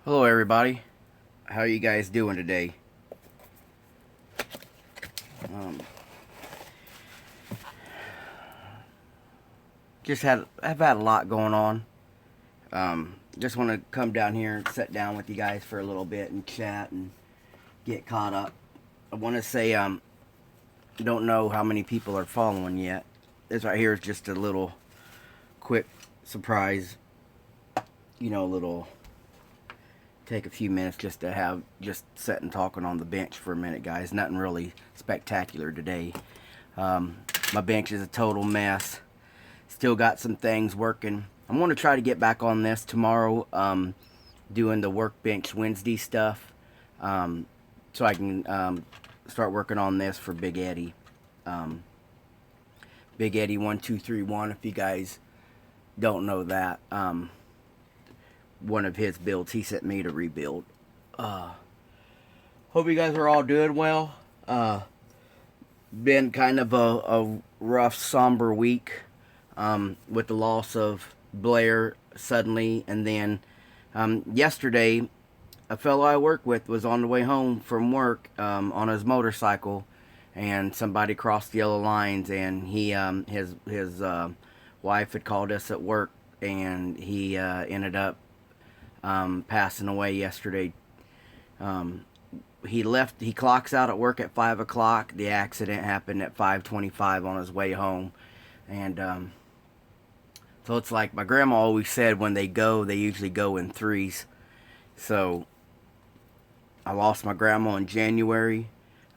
Hello everybody, how are you guys doing today? Um, I've had a lot going on. Just want to come down here and sit down with you guys for a little bit and chat and get caught up. I want to say don't know how many people are following yet. This right here is just a little quick surprise. Little take a few minutes just to have just sitting talking on the bench for a minute, guys. Nothing really spectacular today. My bench is a total mess. Still got some things working. I'm going to try to get back on this tomorrow, doing the workbench Wednesday stuff, so I can start working on this for Big Eddie. Big Eddie 1231, if you guys don't know that. One of his builds he sent me to rebuild. Hope you guys are all doing well. Been kind of a rough, somber week with the loss of Blair suddenly, and then yesterday a fellow I work with was on the way home from work on his motorcycle, and somebody crossed the yellow lines, and he his wife had called us at work, and he ended up passing away yesterday. He clocks out at work at 5 o'clock. The accident happened at 5:25 on his way home. And so it's like my grandma always said, when they usually go in threes. So I lost my grandma in January.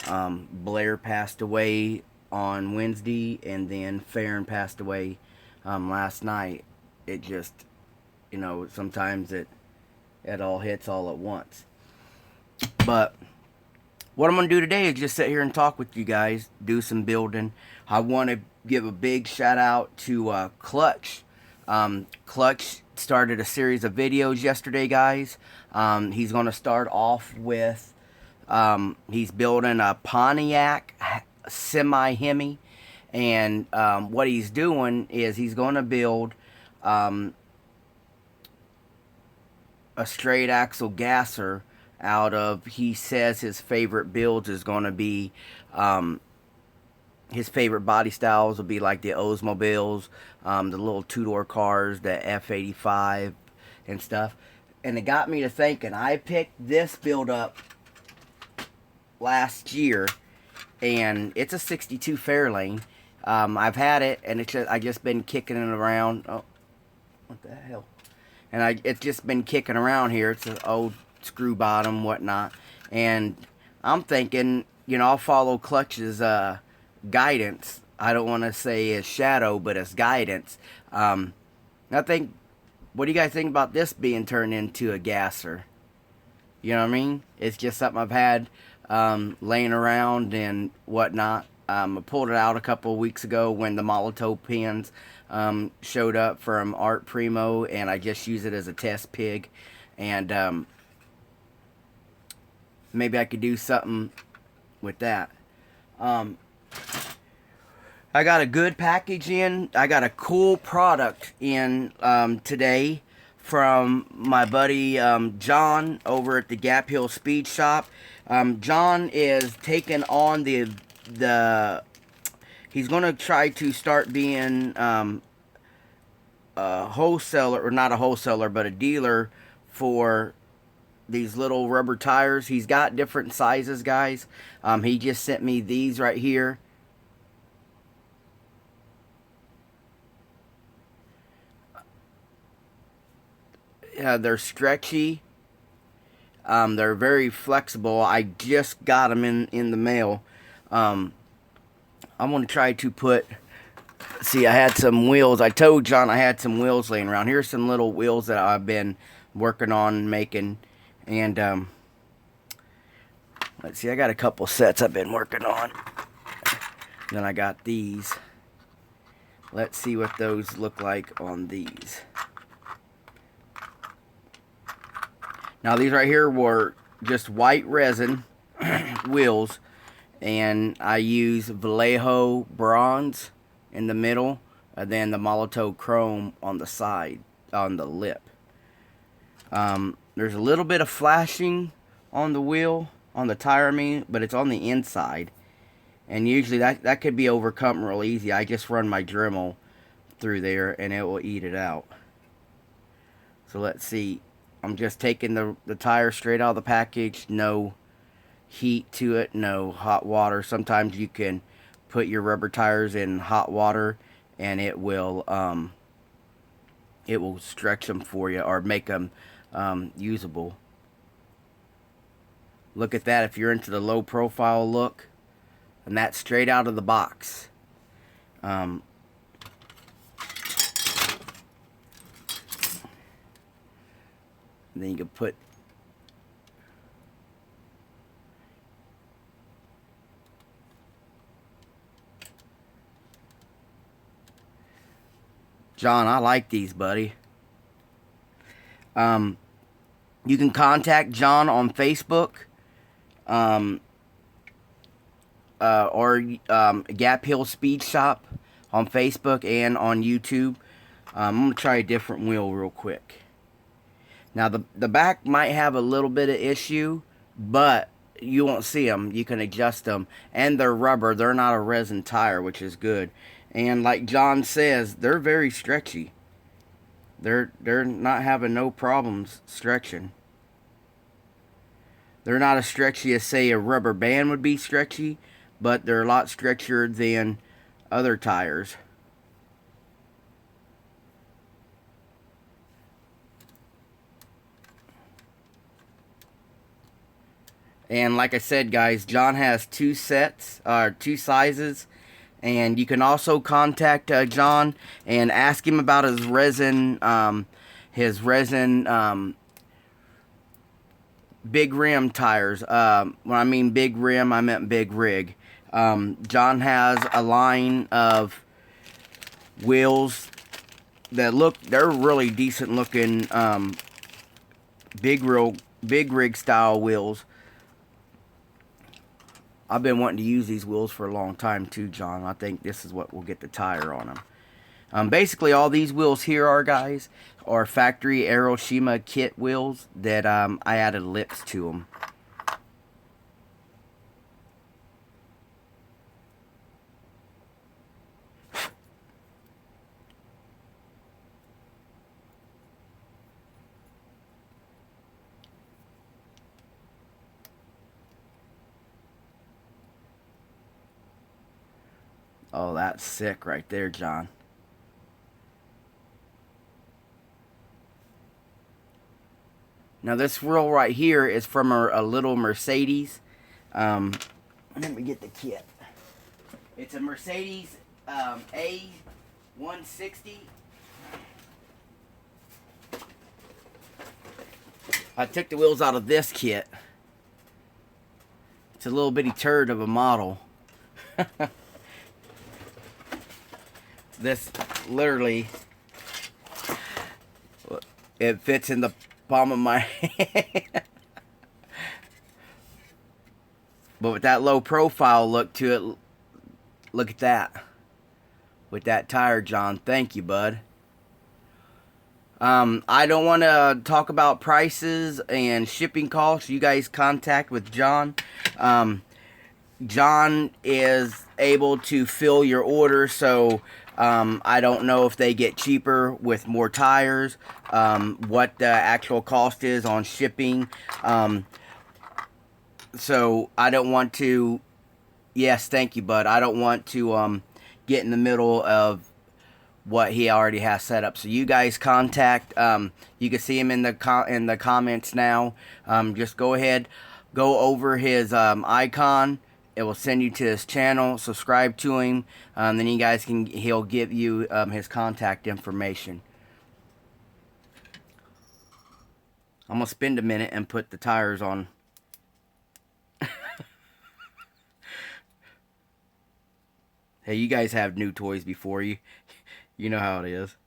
Blair passed away on Wednesday, and then Farron passed away last night. It just, sometimes it all hits all at once. But what I'm going to do today is just sit here and talk with you guys, do some building. I want to give a big shout out to Clutch. Clutch started a series of videos yesterday, guys. He's going to start off with, he's building a Pontiac semi-Hemi. And what he's doing is he's going to build a straight axle gasser out of, he says his favorite builds is going to be, his favorite body styles will be like the Oldsmobiles, the little two-door cars, the F-85 and stuff. And it got me to thinking, I picked this build up last year, and it's a 62 Fairlane. I've had it, and I just been kicking it around. Oh, what the hell? And it's just been kicking around here. It's an old screw bottom, whatnot. And I'm thinking, I'll follow Clutch's guidance. I don't want to say his shadow, but his guidance. I think, what do you guys think about this being turned into a gasser? You know what I mean? It's just something I've had laying around and whatnot. I pulled it out a couple of weeks ago when the Molotov pins showed up from Art Primo, and I just use it as a test pig. And maybe I could do something with that. I got a good package in. I got a cool product in today from my buddy John over at the Gap Hill Speed Shop. John is taking on he's going to try to start being a wholesaler, or not a wholesaler, but a dealer for these little rubber tires. He's got different sizes, guys. He just sent me these right here. They're stretchy. They're very flexible. I just got them in the mail. I'm going to try to put... See, I had some wheels. I told John I had some wheels laying around. Here's some little wheels that I've been working on making. And, let's see, I got a couple sets I've been working on. Then I got these. Let's see what those look like on these. Now, these right here were just white resin wheels. And I use Vallejo bronze in the middle, and then the Molotov chrome on the side, on the lip. there's a little bit of flashing on the wheel, on the tire I mean, but it's on the inside. And usually that could be overcome real easy. I just run my Dremel through there and it will eat it out. So let's see. I'm just taking the tire straight out of the package. No heat to it, no hot water. Sometimes you can put your rubber tires in hot water and it will stretch them for you or make them usable. Look at that if you're into the low profile look. And that's straight out of the box. Then you can put John, I like these, buddy. You can contact John on Facebook. Or Gap Hill Speed Shop on Facebook and on YouTube. I'm going to try a different wheel real quick. Now, the back might have a little bit of issue, but you won't see them. You can adjust them. And they're rubber. They're not a resin tire, which is good. And like John says, they're very stretchy. They're not having no problems stretching. They're not as stretchy as, say, a rubber band would be stretchy, but they're a lot stretchier than other tires. And like I said, guys, John has two sets, two sizes. And you can also contact John and ask him about his resin, big rim tires. When I mean big rim, I meant big rig. John has a line of wheels that they're really decent looking, big rig style wheels. I've been wanting to use these wheels for a long time too, John. I think this is what will get the tire on them. Basically all these wheels here guys, are factory Aeroshima kit wheels that I added lips to them. Oh, that's sick right there, John. Now this wheel right here is from a little Mercedes. Let me get the kit. It's a Mercedes A160. I took the wheels out of this kit. It's a little bitty turd of a model. This literally, it fits in the palm of my hand. But with that low profile look to it, look at that. With that tire, John. Thank you, bud. I don't want to talk about prices and shipping costs. You guys contact with John. John is able to fill your order, so I don't know if they get cheaper with more tires, what the actual cost is on shipping. So I don't want to, yes, thank you, bud. I don't want to get in the middle of what he already has set up. So you guys contact, you can see him in the comments now. Just go ahead, go over his icon. It will send you to his channel. Subscribe to him. Then you guys he'll give you his contact information. I'm gonna spend a minute and put the tires on. Hey, you guys have new toys before you. You know how it is.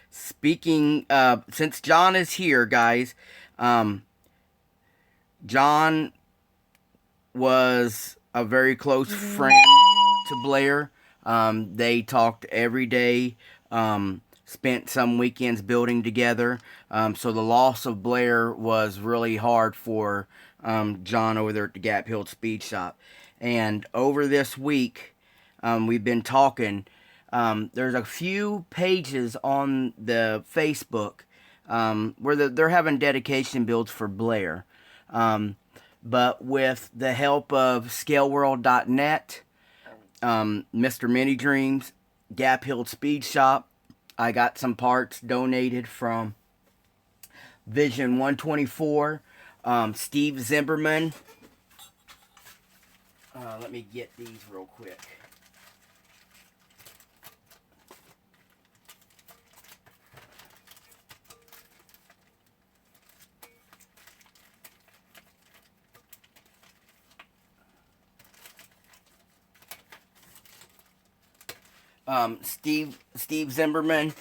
Speaking, since John is here, guys, John was a very close friend to Blair. They talked every day. spent some weekends building together. So the loss of Blair was really hard for John over there at the Gap Hill Speed Shop. And over this week, we've been talking. There's a few pages on the Facebook where they're having dedication builds for Blair. But with the help of ScaleWorld.net, Mr. Mini Dreams, Gap Hill Speed Shop, I got some parts donated from Vision 124, Steve Zimmerman. Let me get these real quick. Steve Zimmerman.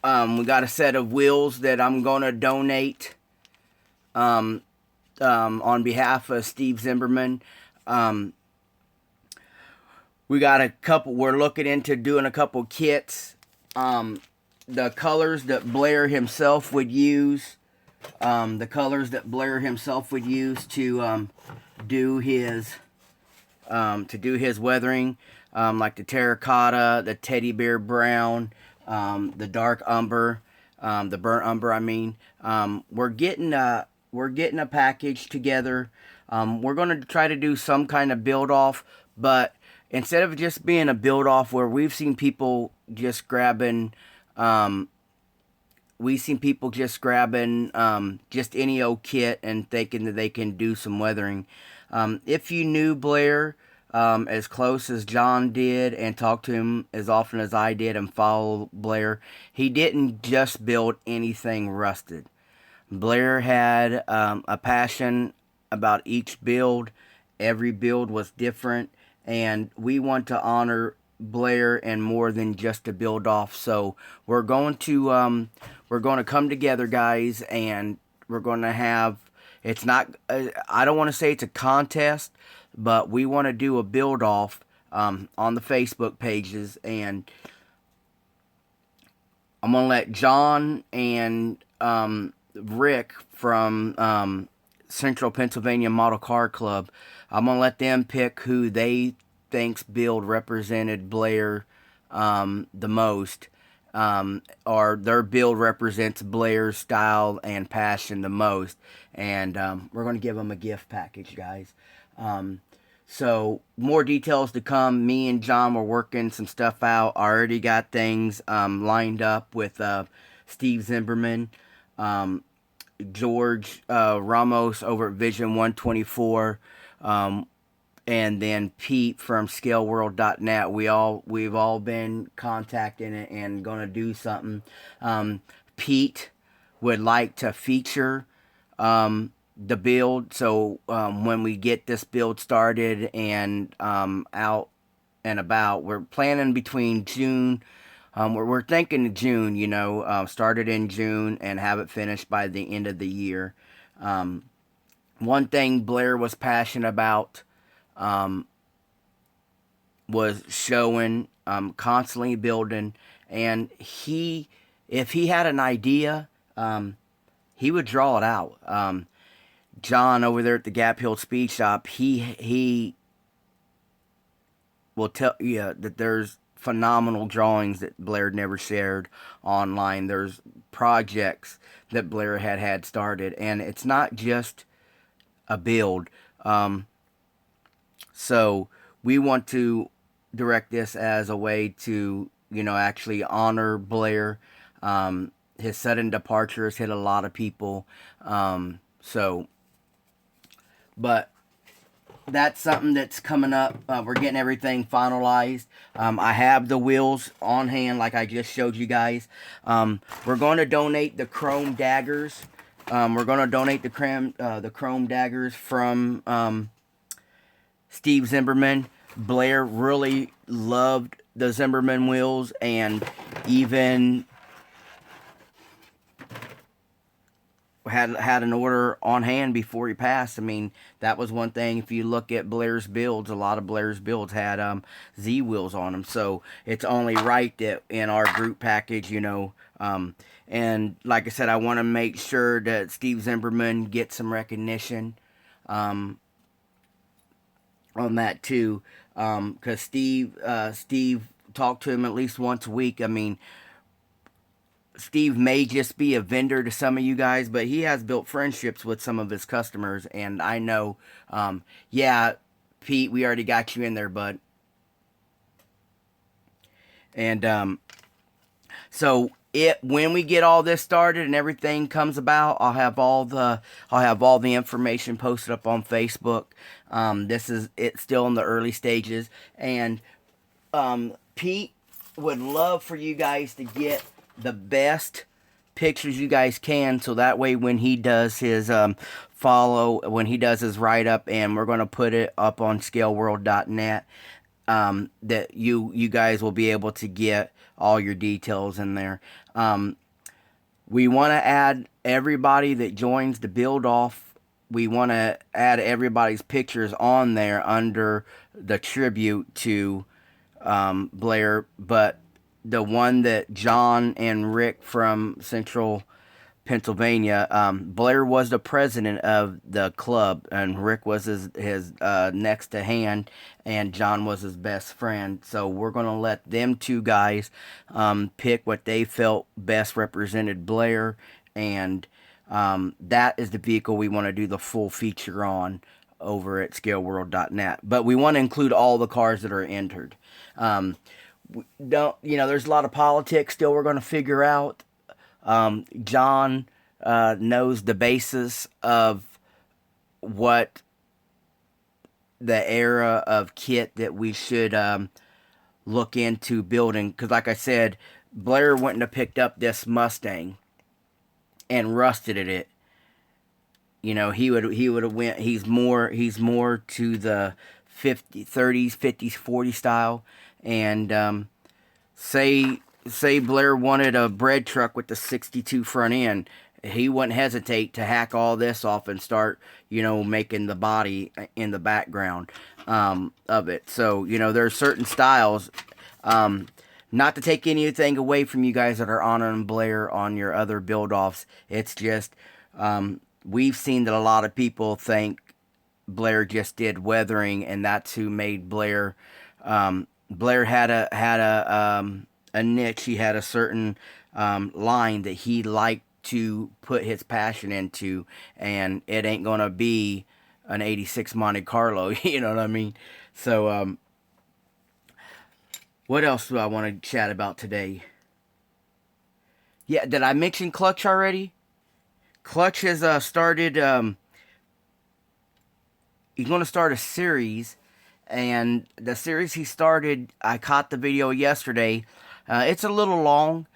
We got a set of wheels that I'm gonna donate on behalf of Steve Zimmerman. We got a couple. We're looking into doing a couple kits. The colors that Blair himself would use. The colors that Blair himself would use to do his weathering. Like the terracotta, the teddy bear brown, the dark umber, the burnt umber. I mean, we're getting a package together. We're gonna try to do some kind of build off, but instead of just being a build off where we've seen people just grabbing, just any old kit and thinking that they can do some weathering. If you knew Blair as close as John did and talked to him as often as I did and follow Blair, he didn't just build anything rusted. Blair had a passion about each build. Every build was different, and we want to honor Blair and more than just a build off. So we're going to come together, guys, and we're going to have. It's not. I don't want to say it's a contest, but we want to do a build off on the Facebook pages, and I'm gonna let John and Rick from Central Pennsylvania Model Car Club. I'm gonna let them pick who they think's build represented Blair the most, or their build represents Blair's style and passion the most, and we're gonna give them a gift package, guys. So more details to come. Me and John were working some stuff out. I already got things lined up with Steve Zimmerman, George Ramos over at Vision 124, and then Pete from ScaleWorld.net. We've all been contacting it and gonna do something. Pete would like to feature the build, so when we get this build started and out and about, we're planning between June. We're thinking June, started in June and have it finished by the end of the year. One thing Blair was passionate about was showing, constantly building, and if he had an idea, he would draw it out. John over there at the Gap Hill Speed Shop, he will tell you that there's phenomenal drawings that Blair never shared online. There's projects that Blair had started, and it's not just a build. So we want to direct this as a way to, actually honor Blair. His sudden departure has hit a lot of people. But that's something that's coming up. We're getting everything finalized. I have the wheels on hand, like I just showed you guys. We're going to donate the chrome daggers. We're going to donate the chrome daggers from Steve Zimmerman. Blair really loved the Zimmerman wheels, and even had an order on hand before he passed. I mean, that was one thing. If you look at Blair's builds, a lot of Blair's builds had Z wheels on them. So it's only right that in our group package, and like I said, I want to make sure that Steve Zimmerman gets some recognition on that too, because Steve talked to him at least once a week. I mean, Steve may just be a vendor to some of you guys, but he has built friendships with some of his customers, and I know, yeah, Pete, we already got you in there, bud. And so when we get all this started and everything comes about, I'll have all the information posted up on Facebook. It's still in the early stages, and Pete would love for you guys to get the best pictures you guys can, so that way when he does his when he does his write-up, and we're going to put it up on scaleworld.net, that you guys will be able to get all your details in there. We want to add everybody that joins the build off. We want to add everybody's pictures on there under the tribute to Blair, but the one that John and Rick from Central Pennsylvania, Blair was the president of the club, and Rick was his next to hand, and John was his best friend. So we're going to let them two guys pick what they felt best represented Blair, and that is the vehicle we want to do the full feature on over at scaleworld.net. But we want to include all the cars that are entered. There's a lot of politics still we're going to figure out. John knows the basis of what the era of kit that we should look into building. Because like I said, Blair wouldn't have picked up this Mustang and rusted it. He would have went. He's more to the 30s, 50s, 40s style. And say Blair wanted a bread truck with the 62 front end, he wouldn't hesitate to hack all this off and start, making the body in the background of it. So, there's certain styles. Not to take anything away from you guys that are honoring Blair on your other build-offs. It's just, we've seen that a lot of people think Blair just did weathering, and that's who made Blair. Blair had a niche. He had a certain line that he liked to put his passion into, and it ain't gonna be an 86 Monte Carlo. You know what I mean? So what else do I want to chat about today? Yeah, did I mention Clutch already? Clutch has started. He's going to start a series. And the series he started, I caught the video yesterday. It's a little long.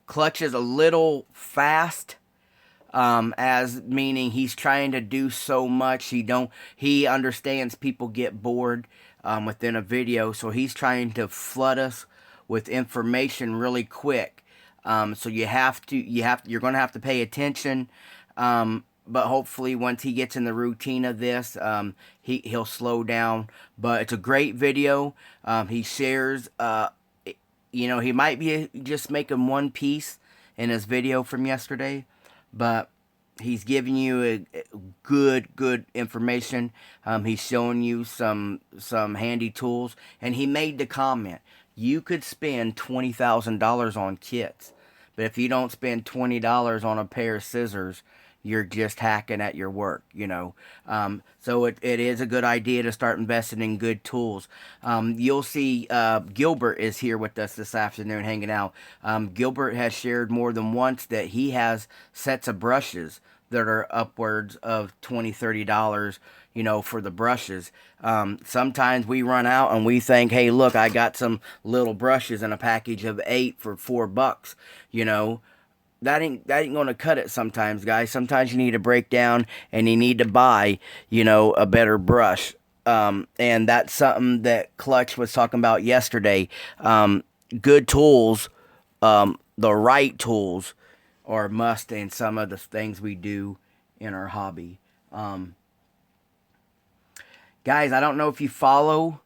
Clutch is a little fast, as meaning he's trying to do so much. He understands people get bored within a video, so he's trying to flood us with information really quick. So you're going to have to pay attention. But hopefully once he gets in the routine of this, he'll slow down. But it's a great video. He shares, he might be just making one piece in his video from yesterday, but he's giving you a good information. He's showing you some handy tools, and he made the comment, you could spend $20,000 on kits, but if you don't spend $20 on a pair of scissors, you're just hacking at your work, So it is a good idea to start investing in good tools. You'll see Gilbert is here with us this afternoon hanging out. Gilbert has shared more than once that he has sets of brushes that are upwards of $20, $30, for the brushes. Sometimes we run out and we think, hey, look, I got some little brushes in a package of 8 for $4, That ain't going to cut it sometimes, guys. Sometimes you need to break down and you need to buy, a better brush. And that's something that Clutch was talking about yesterday. Good tools, the right tools, or must in some of the things we do in our hobby. Guys, I don't know if you follow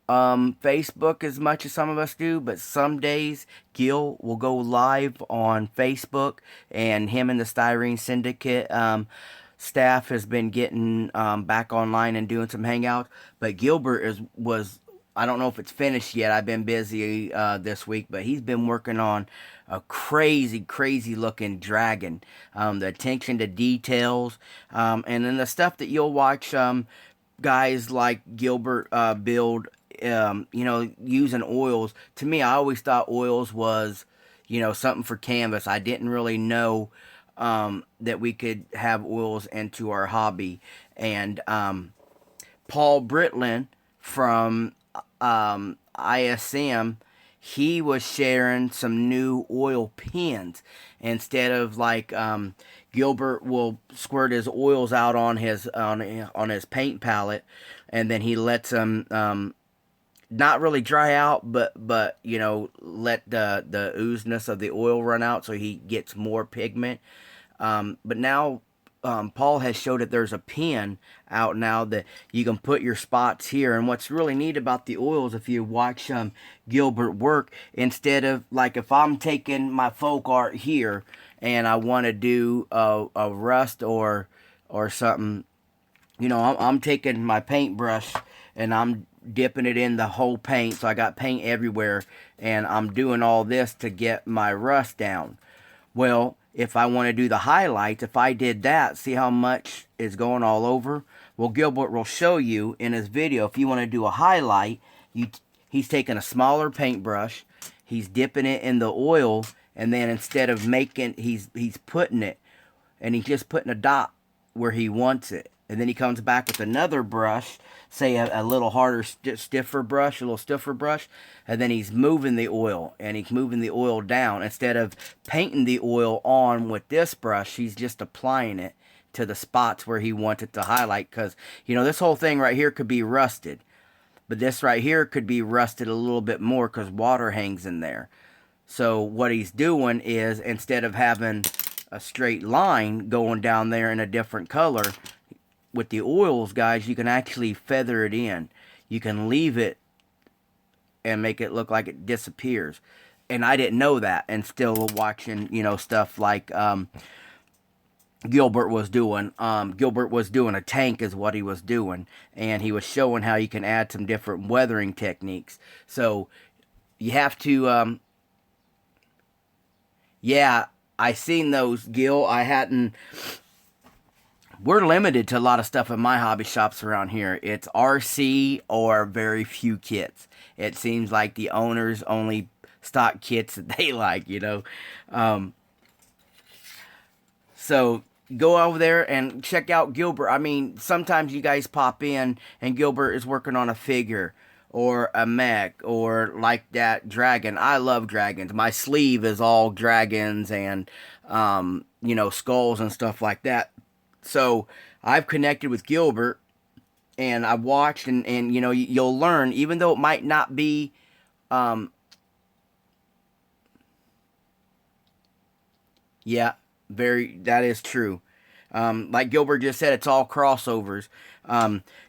Facebook as much as some of us do, but some days Gil will go live on Facebook, and him and the Styrene Syndicate staff has been getting back online and doing some hangouts. But Gilbert was, I don't know if it's finished yet. I've been busy this week, but he's been working on a crazy looking dragon. The attention to details, and then the stuff that you'll watch guys like Gilbert build, using oils. To me, I always thought oils was, something for canvas. I didn't really know that we could have oils into our hobby. And Paul Britlin from ISM, he was sharing some new oil pens. Instead of like Gilbert will squirt his oils out on his paint palette, and then he lets them not really dry out, but let the oozeness of the oil run out, so he gets more pigment. But now Paul has showed that there's a pen out now that you can put your spots here. And what's really neat about the oils, if you watch Gilbert work, instead of like if I'm taking my folk art here and I want to do a rust or something, I'm taking my paintbrush and I'm dipping it in the whole paint, so I got paint everywhere, and I'm doing all this to get my rust down. Well, if I want to do the highlights, if I did that, see how much is going all over? Well, Gilbert will show you in his video. If you want to do a highlight, he's taking a smaller paintbrush, he's dipping it in the oil, and then instead of he's putting it, and he's just putting a dot where he wants it. And then he comes back with another brush, say a little harder, stiffer brush, a little stiffer brush, and then he's moving the oil, and he's moving the oil down. Instead of painting the oil on with this brush, he's just applying it to the spots where he wants it to highlight. Because, this whole thing right here could be rusted, but this right here could be rusted a little bit more because water hangs in there. So what he's doing is, instead of having a straight line going down there in a different color, with the oils, guys, you can actually feather it in. You can leave it and make it look like it disappears. And I didn't know that, and still watching, stuff like Gilbert was doing. Gilbert was doing a tank is what he was doing, and he was showing how you can add some different weathering techniques. So you have to, yeah, I seen those, Gil. I hadn't. We're limited to a lot of stuff in my hobby shops around here. It's RC or very few kits. It seems like the owners only stock kits that they like, So go over there and check out Gilbert. I mean, sometimes you guys pop in and Gilbert is working on a figure or a mech or like that dragon. I love dragons. My sleeve is all dragons and, skulls and stuff like that. So I've connected with Gilbert, and I've watched, and you'll learn, even though it might not be, yeah, that is true. Like Gilbert just said, it's all crossovers.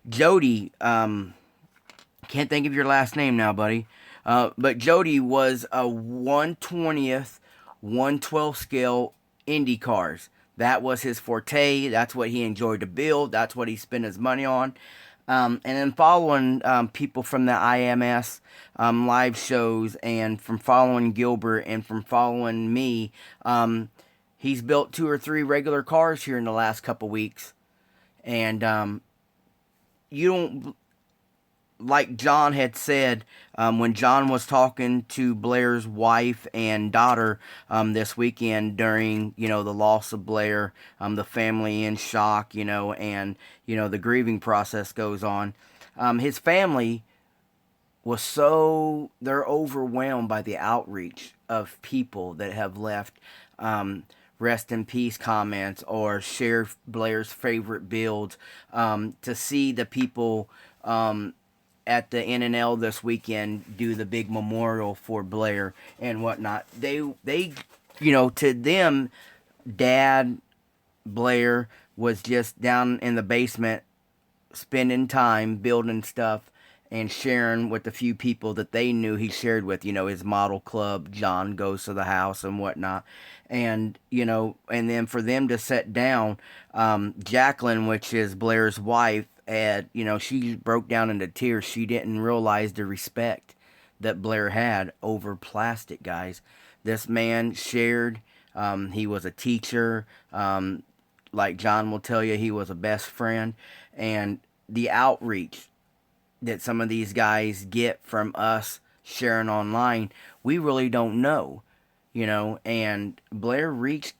Jody, can't think of your last name now, buddy. But Jody was a 1/20th, 1/12 scale Indy cars. That was his forte. That's what he enjoyed to build. That's what he spent his money on. And then following people from the IMS live shows, and from following Gilbert, and from following me, he's built 2 or 3 regular cars here in the last couple weeks. And you don't, like John had said, when John was talking to Blair's wife and daughter this weekend during, the loss of Blair, the family in shock, and, the grieving process goes on. His family was they're overwhelmed by the outreach of people that have left rest in peace comments or shared Blair's favorite builds, to see the people at the NNL this weekend do the big memorial for Blair and whatnot. They to them, Dad Blair was just down in the basement spending time building stuff and sharing with the few people that they knew he shared with, his model club, John Goes to the House and whatnot. And, and then for them to sit down, Jacqueline, which is Blair's wife, she broke down into tears. She didn't realize the respect that Blair had over plastic, guys. This man shared. He was a teacher. Like John will tell you, he was a best friend. And the outreach that some of these guys get from us sharing online, we really don't know, and Blair reached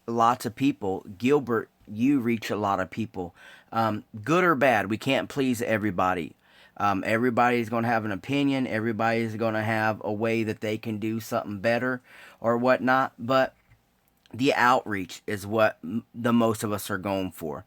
lots of people. Gilbert, you reach a lot of people. Good or bad, we can't please everybody. Everybody's going to have an opinion. Everybody's going to have a way that they can do something better or whatnot, but the outreach is what the most of us are going for.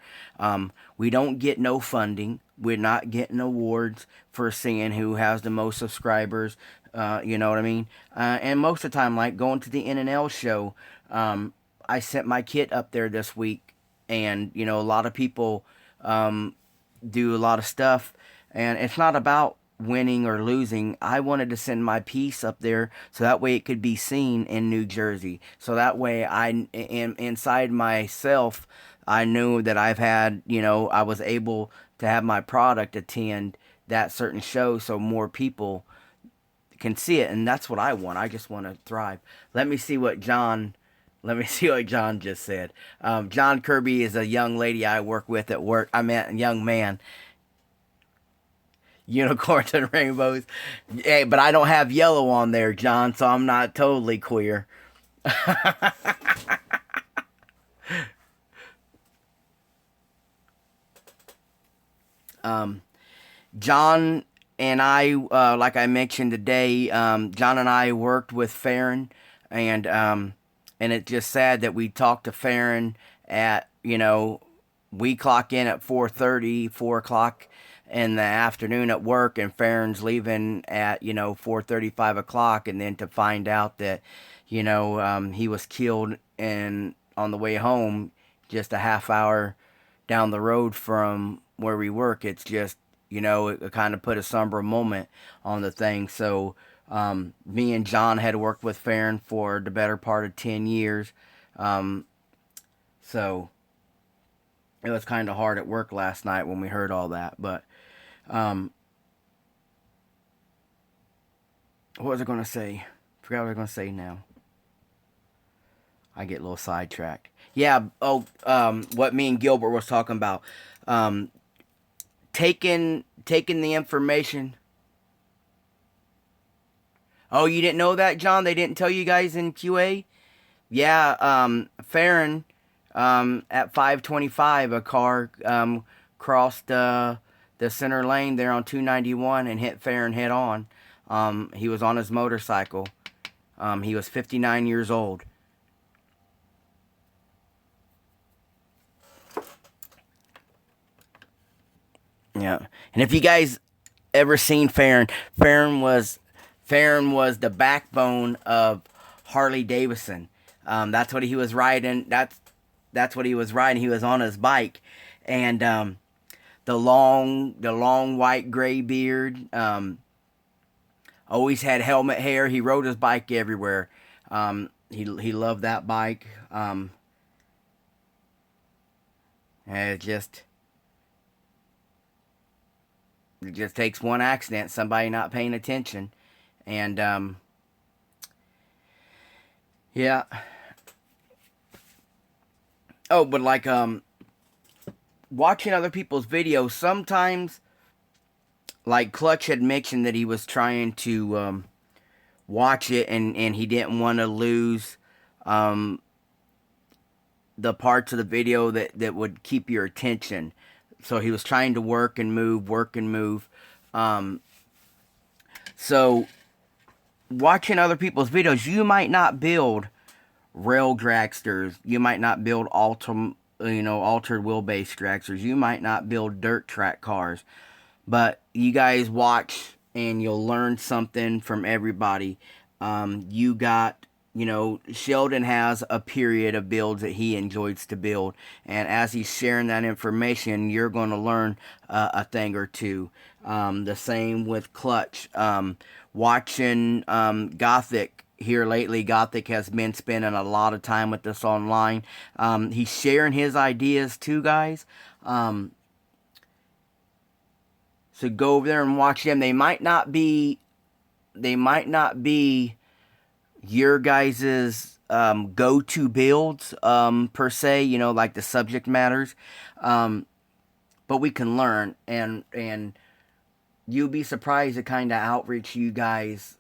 We don't get no funding. We're not getting awards for seeing who has the most subscribers. You know what I mean? And most of the time, like going to the NNL show, I sent my kit up there this week, and a lot of people do a lot of stuff, and it's not about winning or losing. I wanted to send my piece up there so that way it could be seen in New Jersey. So that way inside myself, I knew that I've had, I was able to have my product attend that certain show so more people can see it. And that's what I want. I just want to thrive. Let me see what John just said. John Kirby is a young lady I work with at work. I meant a young man. Unicorns and rainbows. Hey, but I don't have yellow on there, John, so I'm not totally queer. John and I, like I mentioned today, John and I worked with Farron, and it's just sad that we talked to Farron at, we clock in at 4:30, 4 o'clock in the afternoon at work, and Farron's leaving at 4:30, 5 o'clock, and then to find out that he was killed on the way home just a half hour down the road from where we work. It's just it kind of put a somber moment on the thing. So me and John had worked with Farron for the better part of 10 years, so it was kind of hard at work last night when we heard all that. But what was I going to say? Forgot what I was going to say now. I get a little sidetracked. Yeah, what me and Gilbert was talking about. Taking the information. Oh, you didn't know that, John? They didn't tell you guys in QA? Yeah, Farron, at 5:25, a car crossed the center lane there on 291 and hit Farron head on. He was on his motorcycle. He was 59 years old. Yeah, and if you guys ever seen Farron, Farron was the backbone of Harley Davidson. That's what he was riding. That's what he was riding. He was on his bike, and the long white gray beard. Always had helmet hair. He rode his bike everywhere. He loved that bike. And it just takes one accident, somebody not paying attention, and yeah. Oh, but like watching other people's videos, sometimes, like Clutch had mentioned that he was trying to watch it, and he didn't want to lose the parts of the video that would keep your attention. So he was trying to work and move. So watching other people's videos, you might not build rail dragsters. You might not build altered wheelbase dragsters. You might not build dirt track cars. But you guys watch and you'll learn something from everybody. You got you know, Sheldon has a period of builds that he enjoys to build, and as he's sharing that information, you're going to learn a thing or two. The same with Clutch. Watching Gothic here lately, Gothic has been spending a lot of time with us online. He's sharing his ideas too, guys. So go over there and watch them. They might not be your guys's go-to builds per se, you know, like the subject matters, but we can learn, and you'll be surprised the kind of outreach you guys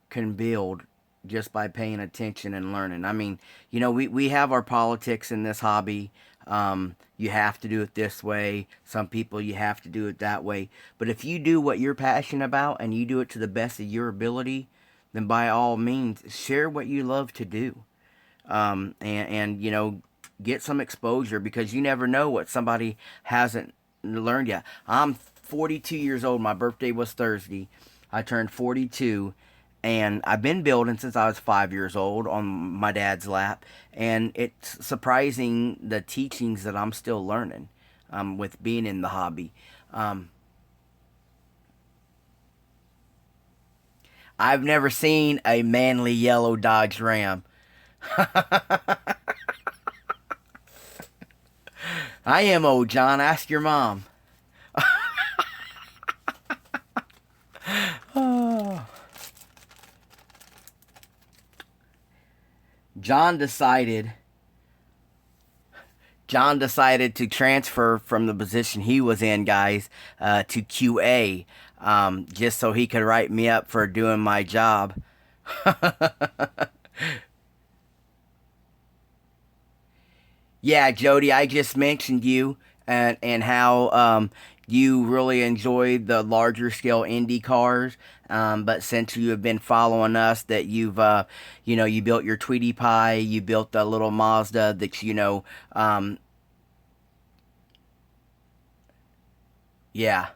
can build just by paying attention and learning. I mean, you know, we have our politics in this hobby. You have to do it this way. Some people, you have to do it that way. But if you do what you're passionate about and you do it to the best of your ability, then by all means, share what you love to do. And you know, get some exposure, because you never know what somebody hasn't learned yet. I'm 42 years old. My birthday was Thursday. I turned 42. And I've been building since I was 5 years old on my dad's lap. And it's surprising the teachings that I'm still learning with being in the hobby. I've never seen a manly yellow Dodge Ram. I am old John. Ask your mom. Oh. John decided to transfer from the position he was in, guys, to QA, just so he could write me up for doing my job. Yeah, Jody, I just mentioned you and how you really enjoy the larger scale Indy cars. But since you have been following us, that you've you know, you built your Tweety Pie, you built the little Mazda that, you know, yeah.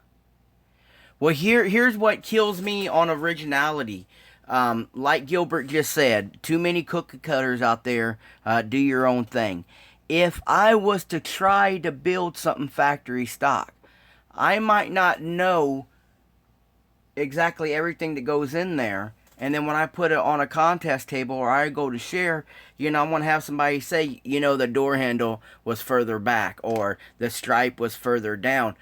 Well, here's what kills me on originality. Like Gilbert just said, too many cookie cutters out there. Do your own thing. If I was to try to build something factory stock, I might not know exactly everything that goes in there. And then when I put it on a contest table or I go to share, you know, I want to have somebody say, you know, the door handle was further back or the stripe was further down.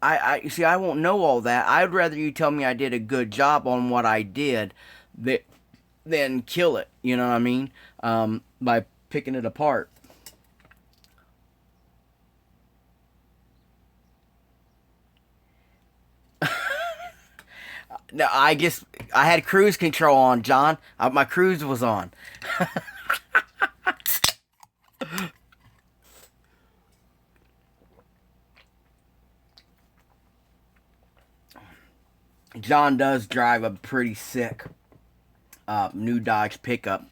I see, I won't know all that. I'd rather you tell me I did a good job on what I did than kill it, you know what I mean? By picking it apart. No, I had cruise control on, John. My cruise was on. John does drive a pretty sick new Dodge pickup.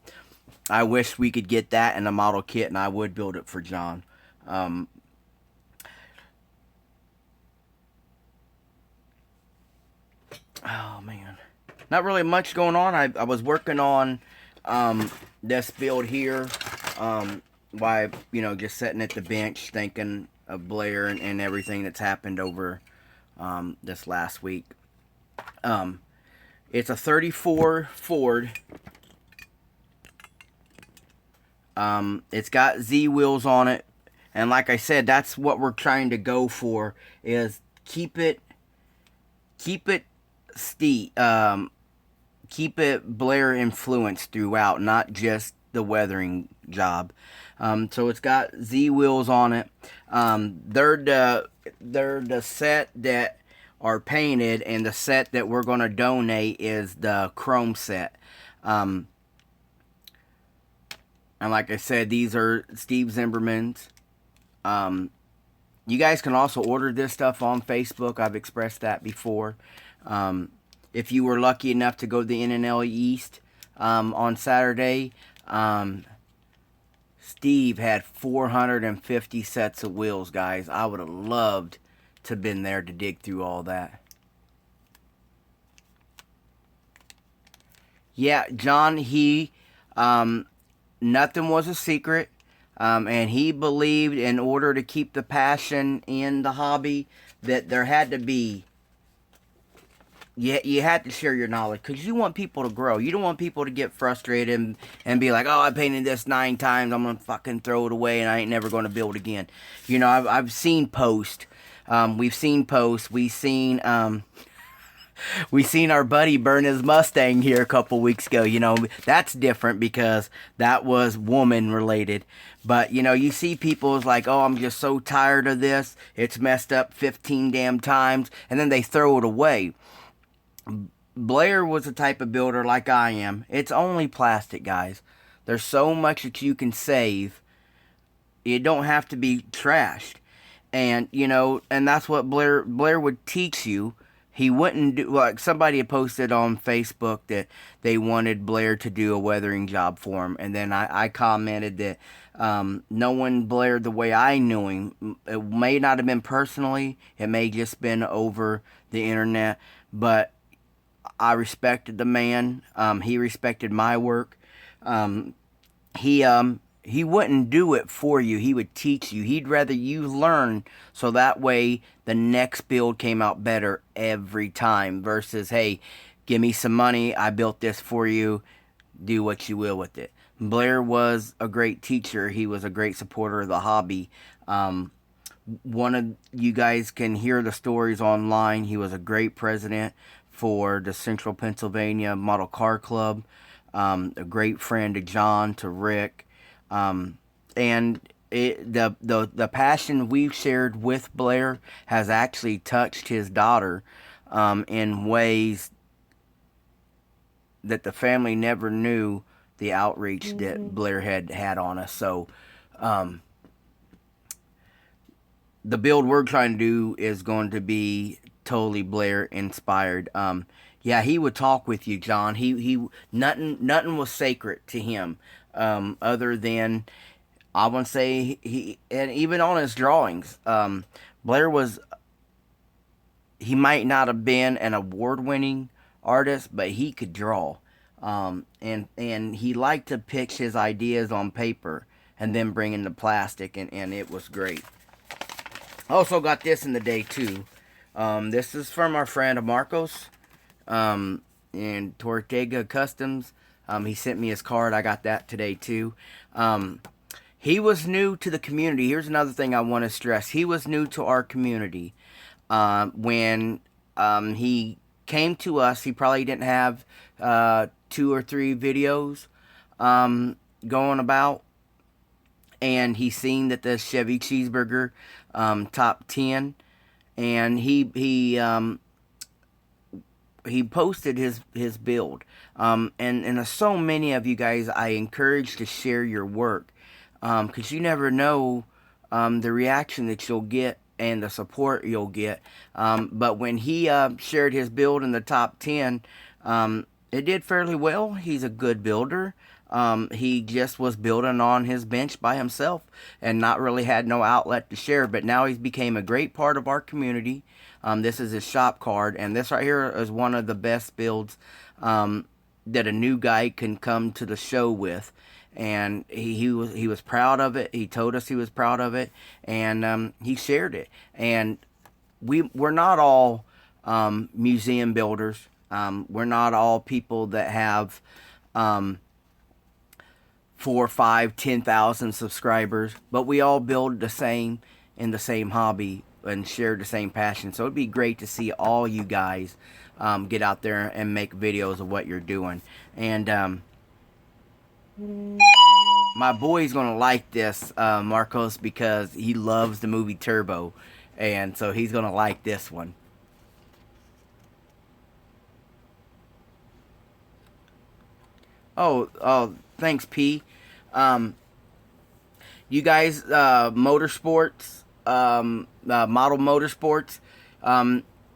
I wish we could get that in a model kit, and I would build it for John. Um, oh man, not really much going on. I was working on this build here. By, you know, just sitting at the bench thinking of Blair and everything that's happened over this last week. It's a 34 Ford. It's got Z wheels on it, and like I said, that's what we're trying to go for, is keep it steep, keep it Blair influenced throughout, not just the weathering job. So it's got Z wheels on it. They're the set that are painted, and the set that we're going to donate is the chrome set. And like I said, these are Steve Zimmerman's. You guys can also order this stuff on Facebook. I've expressed that before. If you were lucky enough to go to the NNL East on Saturday, Steve had 450 sets of wheels, guys. I would have loved to have been there to dig through all that. Yeah, John, um, nothing was a secret. And he believed in order to keep the passion in the hobby that there had to be, you had to share your knowledge because you want people to grow. You don't want people to get frustrated and be like, oh, I painted this 9 times. I'm going to fucking throw it away and I ain't never going to build again. You know, I've seen posts. We've seen posts. We seen our buddy burn his Mustang here a couple weeks ago. You know, that's different because that was woman related. But, you know, you see people's like, oh, I'm just so tired of this. It's messed up 15 damn times. And then they throw it away. Blair was the type of builder like I am. It's only plastic, guys. There's so much that you can save. It don't have to be trashed. And, you know, and that's what Blair would teach you. He wouldn't do, like somebody had posted on Facebook that they wanted Blair to do a weathering job for him. And then I commented that knowing Blair the way I knew him, it may not have been personally, it may just been over the internet, but I respected the man. He respected my work. Um, he wouldn't do it for you. He would teach you. He'd rather you learn so that way the next build came out better every time versus, hey, give me some money. I built this for you. Do what you will with it. Blair was a great teacher. He was a great supporter of the hobby. One of you guys can hear the stories online. He was a great president for the Central Pennsylvania Model Car Club. A great friend to John, to Rick. And the passion we've shared with Blair has actually touched his daughter in ways that the family never knew the outreach that Blair had on us. So the build we're trying to do is going to be totally Blair inspired. Yeah, he would talk with you, John. He nothing was sacred to him, other than, I want to say, and even on his drawings, Blair he might not have been an award-winning artist, but he could draw, and he liked to pitch his ideas on paper and then bring in the plastic, and it was great. Also got this in the day too. This is from our friend Marcos, in Tortega Customs. He sent me his card. I got that today too. He was new to the community. Here's another thing I want to stress. He was new to our community. When he came to us, he probably didn't have 2 or 3 videos going about. And he seen that the Chevy Cheeseburger top 10. And he posted his build. And there's so many of you guys I encourage to share your work. Because you never know the reaction that you'll get and the support you'll get. But when he shared his build in the top 10, it did fairly well. He's a good builder. He just was building on his bench by himself and not really had no outlet to share. But now he's became a great part of our community. This is his shop card. And this right here is one of the best builds that a new guy can come to the show with. And he was proud of it. He told us he was proud of it, and he shared it. And we're not all museum builders. We're not all people that have 4, 5, 10,000 subscribers, but we all build the same in the same hobby and share the same passion. So it'd be great to see all you guys get out there and make videos of what you're doing. And my boy's gonna like this, Marcos, because he loves the movie Turbo, and so he's gonna like this one. Oh, thanks, P. You guys, motorsports, model motorsports.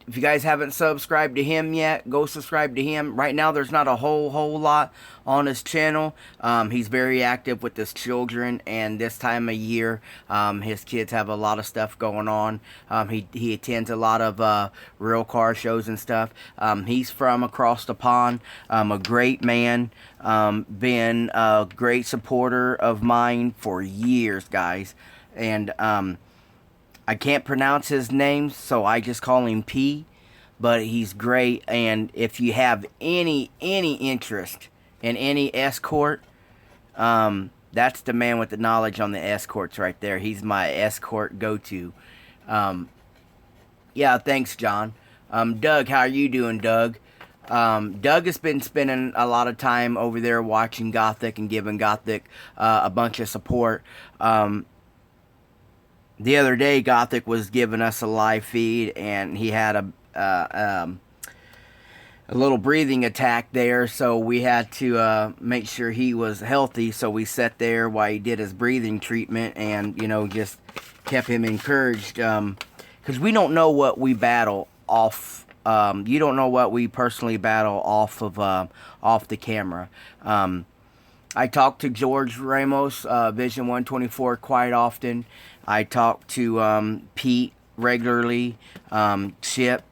If you guys haven't subscribed to him yet, go subscribe to him. Right now, there's not a whole lot on his channel. He's very active with his children, and this time of year, his kids have a lot of stuff going on. He attends a lot of real car shows and stuff. He's from across the pond. A great man. Been a great supporter of mine for years, guys. And I can't pronounce his name, so I just call him P. But he's great, and if you have any interest in any escort, that's the man with the knowledge on the escorts right there. He's my escort go-to. Yeah, thanks, John. Doug, how are you doing, Doug? Doug has been spending a lot of time over there watching Gothic and giving Gothic a bunch of support. The other day, Gothic was giving us a live feed, and he had a little breathing attack there, so we had to make sure he was healthy. So we sat there while he did his breathing treatment, and just kept him encouraged, because we don't know what we battle off. You don't know what we personally battle off the camera. I talk to George Ramos, Vision 124, quite often. I talk to Pete regularly, Chip.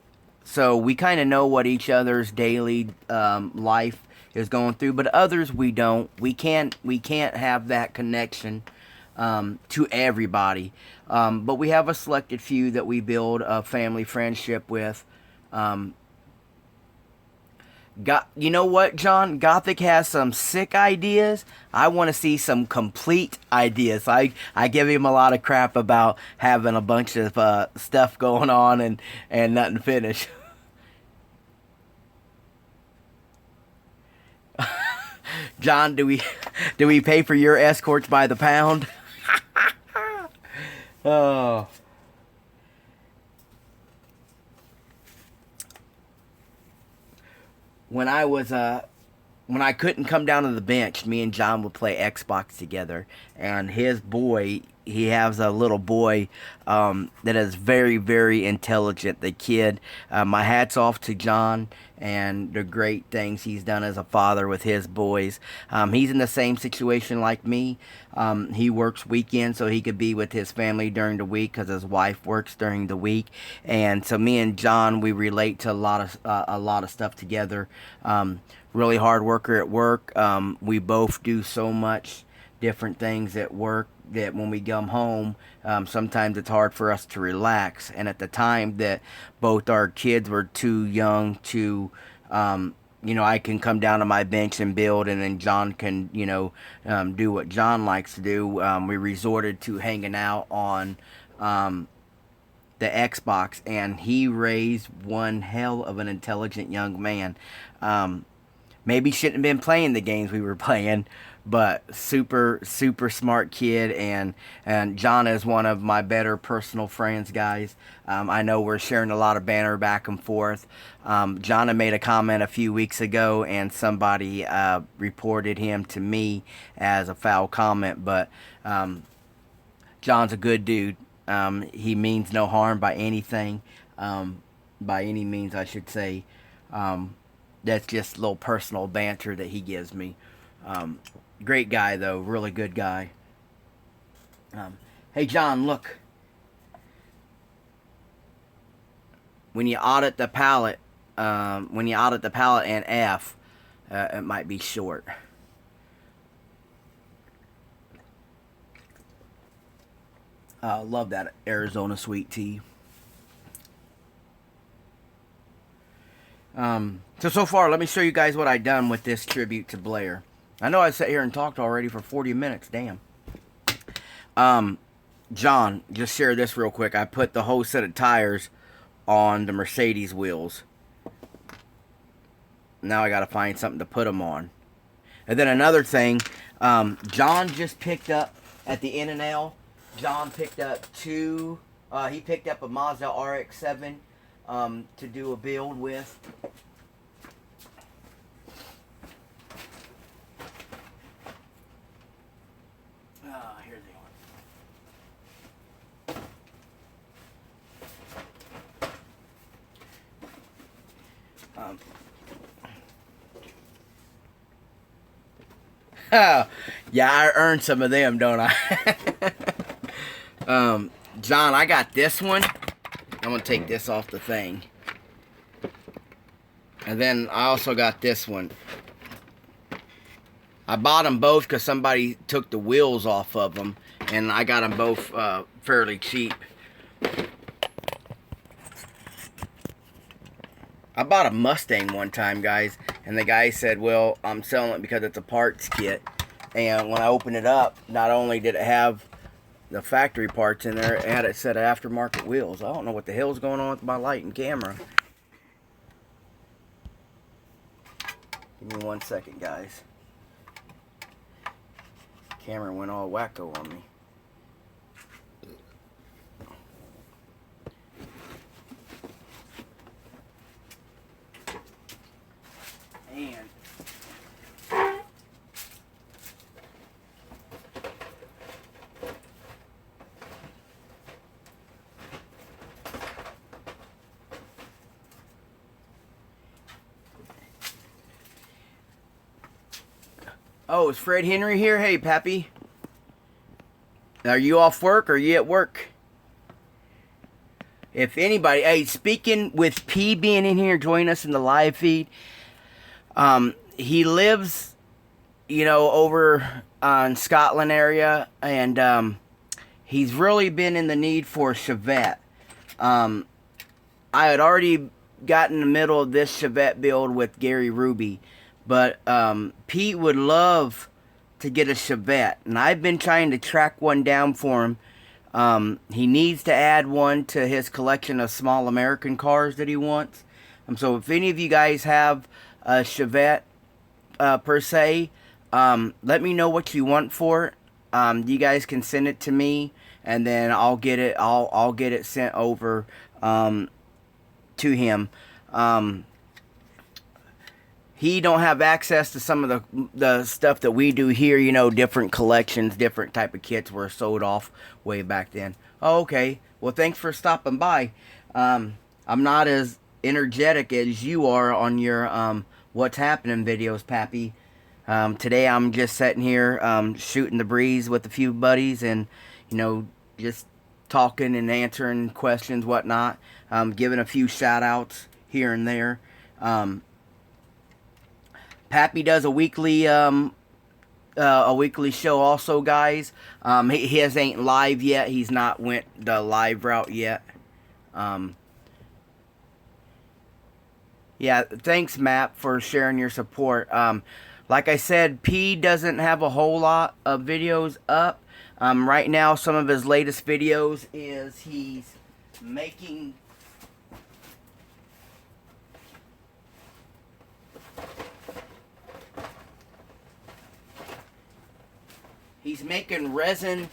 So we kind of know what each other's daily life is going through, but others we don't. We can't have that connection to everybody. But we have a selected few that we build a family friendship with. You know what, John? Gothic has some sick ideas. I want to see some complete ideas. I give him a lot of crap about having a bunch of stuff going on and nothing finished. John, do we pay for your escorts by the pound? Oh. When I couldn't come down to the bench, me and John would play Xbox together. And his boy, he has a little boy that is very, very intelligent. The kid, my hat's off to John and the great things he's done as a father with his boys. He's in the same situation like me. He works weekends so he could be with his family during the week because his wife works during the week. And so me and John, we relate to a lot of stuff together. Really hard worker at work. We both do so much different things at work that when we come home, sometimes it's hard for us to relax. And at the time that both our kids were too young to, I can come down to my bench and build, and then John can, do what John likes to do. We resorted to hanging out on the Xbox, and he raised one hell of an intelligent young man. Maybe shouldn't have been playing the games we were playing, but super smart kid, and John is one of my better personal friends, guys. I know we're sharing a lot of banter back and forth. John had made a comment a few weeks ago, and somebody reported him to me as a foul comment, but John's a good dude. He means no harm by anything, by any means, I should say. That's just a little personal banter that he gives me. Great guy, though. Really good guy. Hey, John, look. When you audit the palette, and F, it might be short. Love that Arizona sweet tea. So far, let me show you guys what I've done with this tribute to Blair. I know I sat here and talked already for 40 minutes. Damn. John, just share this real quick. I put the whole set of tires on the Mercedes wheels. Now I gotta find something to put them on. And then another thing, John just picked up at the In-N-Out. John picked up he picked up a Mazda RX-7 to do a build with. Here they are. Yeah, I earned some of them, don't I? John, I got this one. I'm going to take this off the thing. And then I also got this one. I bought them both because somebody took the wheels off of them. And I got them both fairly cheap. I bought a Mustang one time, guys. And the guy said, well, I'm selling it because it's a parts kit. And when I opened it up, not only did it have the factory parts in there, it had a set of aftermarket wheels. I don't know what the hell's going on with my light and camera. Give me 1 second, guys. Camera went all wacko on me. And oh, is Fred Henry here? Hey, Pappy. Are you off work or are you at work? If anybody, hey, speaking with P being in here, join us in the live feed. He lives, you know, over in Scotland area, and he's really been in the need for a Chevette. I had already gotten in the middle of this Chevette build with Gary Ruby, but Pete would love to get a Chevette, and I've been trying to track one down for him. He needs to add one to his collection of small American cars that he wants. So if any of you guys have a Chevette per se, let me know what you want for it. You guys can send it to me, and then I'll get it. I'll get it sent over to him. He don't have access to some of the stuff that we do here, you know, different collections, different type of kits were sold off way back then. Oh, okay. Well, thanks for stopping by. I'm not as energetic as you are on your what's happening videos, Pappy. Today I'm just sitting here shooting the breeze with a few buddies and, you know, just talking and answering questions, whatnot. Giving a few shout outs here and there. Pappy does a weekly show also, guys. His ain't live yet. He's not went the live route yet. Yeah, thanks, Matt, for sharing your support. Like I said, P doesn't have a whole lot of videos up. Right now, some of his latest videos is he's making... He's making resin.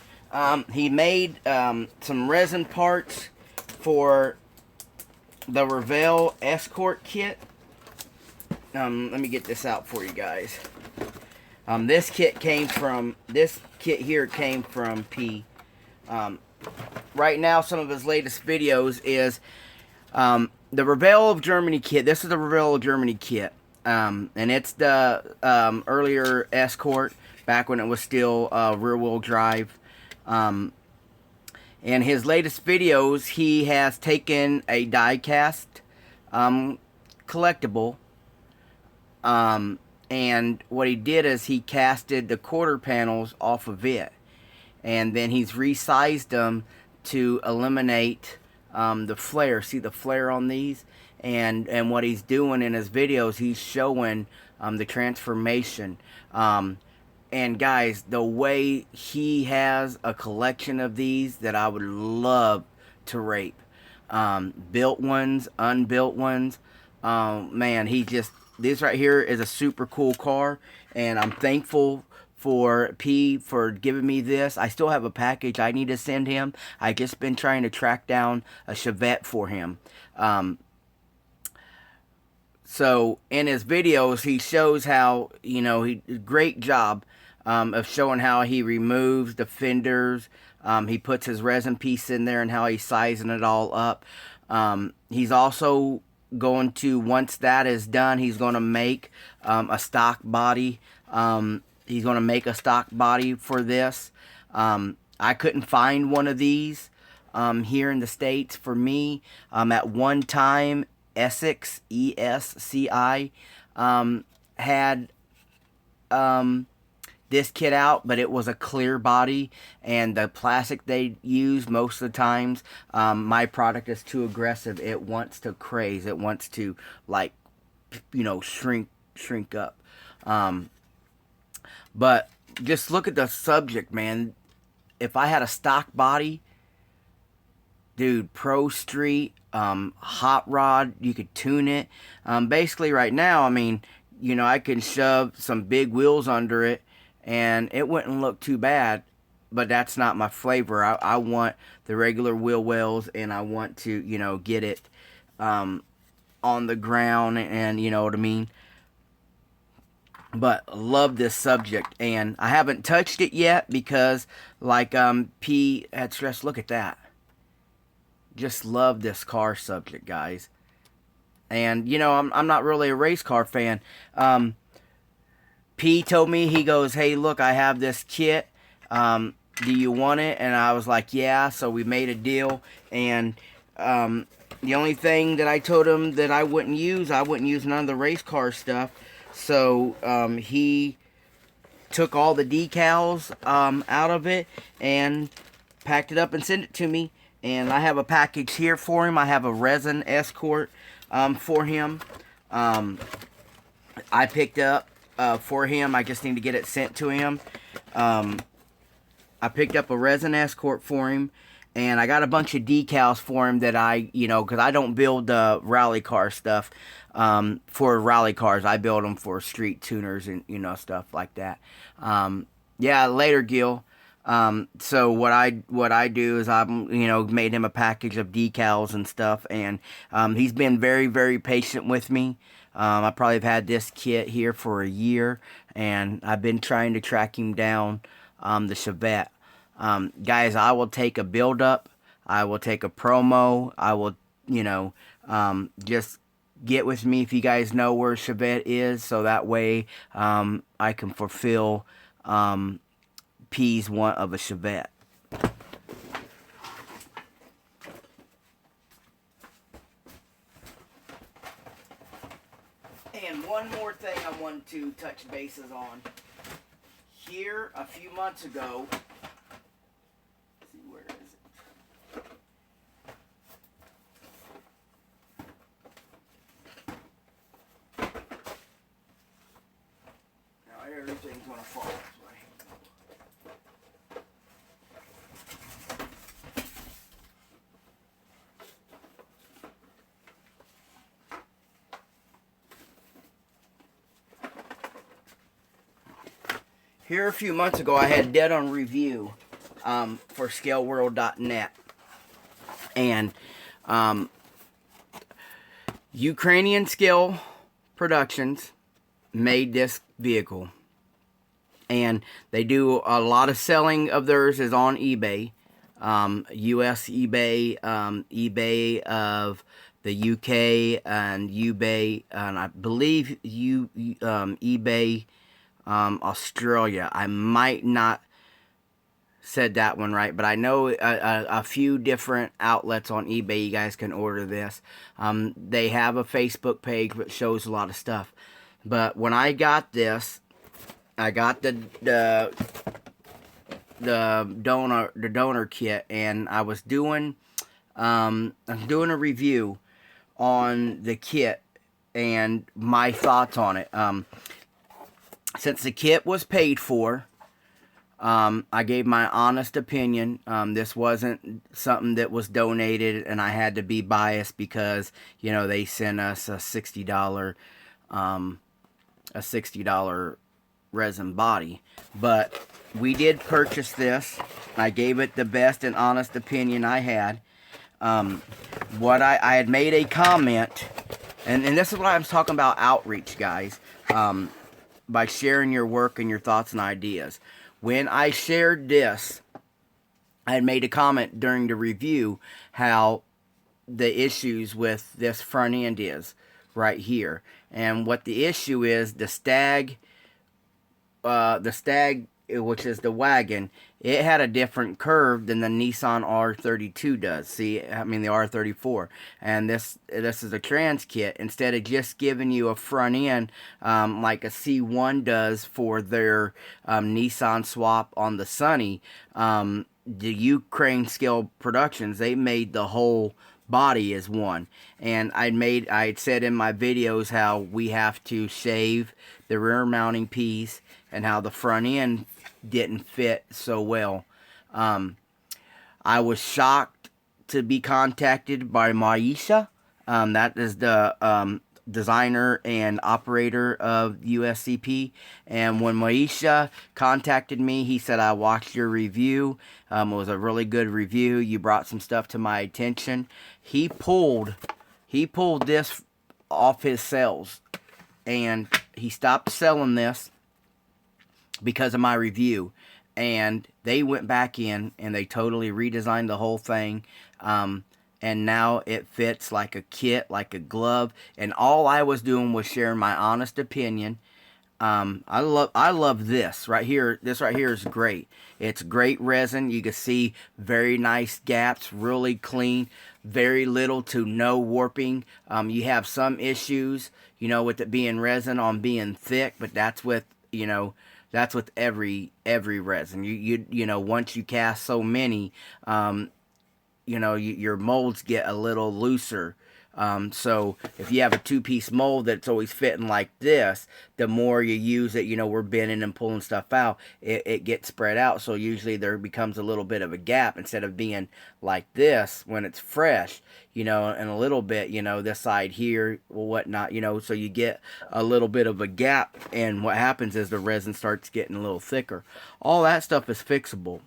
He made some resin parts for the Revell Escort kit. Let me get this out for you guys. This kit here came from P. Right now, some of his latest videos is the Revell of Germany kit. This is the Revell of Germany kit. And it's the earlier Escort, back when it was still rear-wheel drive. In his latest videos, he has taken a die-cast collectible, and what he did is he casted the quarter panels off of it, and then he's resized them to eliminate the flare. See the flare on these? And what he's doing in his videos, he's showing the transformation. And guys, the way he has a collection of these that I would love to rape. Built ones, unbuilt ones. Man, this right here is a super cool car. And I'm thankful for P for giving me this. I still have a package I need to send him. I just been trying to track down a Chevette for him. So in his videos, he shows how, you know, great job of showing how he removes the fenders. He puts his resin piece in there and how he's sizing it all up. He's also going to, once that is done, he's going to make a stock body. He's going to make a stock body for this. I couldn't find one of these here in the States for me. At one time, Esci, ESCI, had this kit out, but it was a clear body, and the plastic they use most of the times, my product is too aggressive. It wants to craze. It wants to, like, you know, shrink up. But just look at the subject, man. If I had a stock body, dude, Pro Street, hot rod, you could tune it. Basically right now, I mean, you know, I can shove some big wheels under it and it wouldn't look too bad, but that's not my flavor. I want the regular wheel wells, and I want to, you know, get it on the ground, and you know what I mean. But love this subject, and I haven't touched it yet because, like P had stressed, look at that. Just love this car subject, guys. And you know, I'm not really a race car fan. P told me, he goes, hey, look, I have this kit. Do you want it? And I was like, yeah. So we made a deal. And the only thing that I told him that I wouldn't use none of the race car stuff. So he took all the decals out of it and packed it up and sent it to me. And I have a package here for him. I have a resin escort for him. I picked up for him. I just need to get it sent to him. I picked up a resin escort for him, and I got a bunch of decals for him that I, you know, because I don't build rally car stuff for rally cars. I build them for street tuners and, you know, stuff like that. Yeah, later, Gil. So what I do is I'm, you know, made him a package of decals and stuff, and he's been very, very patient with me. I probably have had this kit here for a year, and I've been trying to track him down, the Chevette. Guys, I will take a build up. I will take a promo. I will, you know, just get with me if you guys know where Chevette is, so that way I can fulfill P's want of a Chevette. And one more thing I want to touch bases on. Here, a few months ago, let's see, where is it? Now everything's gonna fall this way. Here a few months ago, I had Dead on Review for ScaleWorld.net, and Ukrainian Scale Productions made this vehicle, and they do a lot of selling of theirs is on eBay, US eBay, eBay of the UK, and eBay, and I believe eBay Australia. I might not said that one right, but I know a few different outlets on eBay you guys can order this. They have a Facebook page that shows a lot of stuff. But when I got this, I got the donor kit, and I was doing a review on the kit and my thoughts on it. Since the kit was paid for, I gave my honest opinion. This wasn't something that was donated, and I had to be biased because, you know, they sent us a $60 resin body. But we did purchase this. I gave it the best and honest opinion I had. What I had made a comment, and this is what I was talking about, outreach, guys. By sharing your work and your thoughts and ideas. When I shared this, I had made a comment during the review how the issues with this front end is right here. And what the issue is, the Stag, which is the wagon, it had a different curve than the Nissan R32 does. See, I mean the R34. And this is a trans kit. Instead of just giving you a front end like a C1 does for their Nissan swap on the Sunny, the Ukraine Scale Productions, they made the whole body as one. And I had said in my videos how we have to shave the rear mounting piece and how the front end didn't fit so well. I was shocked to be contacted by Maisha. That is the designer and operator of USCP. And when Maisha contacted me, he said, I watched your review. It was a really good review. You brought some stuff to my attention. He pulled this off his sales, and he stopped selling this because of my review. And they went back in and they totally redesigned the whole thing. And now it fits like a kit, like a glove. And all I was doing was sharing my honest opinion. I love this right here. This right here is great. It's great resin. You can see very nice gaps, really clean, very little to no warping. You have some issues, with it being resin on being thick, but that's with, that's with every resin. Once you cast so many, your molds get a little looser. So if you have a two-piece mold that's always fitting like this, the more you use it, we're bending and pulling stuff out, it gets spread out. So usually there becomes a little bit of a gap instead of being like this when it's fresh, and a little bit, this side here or whatnot, so you get a little bit of a gap. And what happens is the resin starts getting a little thicker. All that stuff is fixable.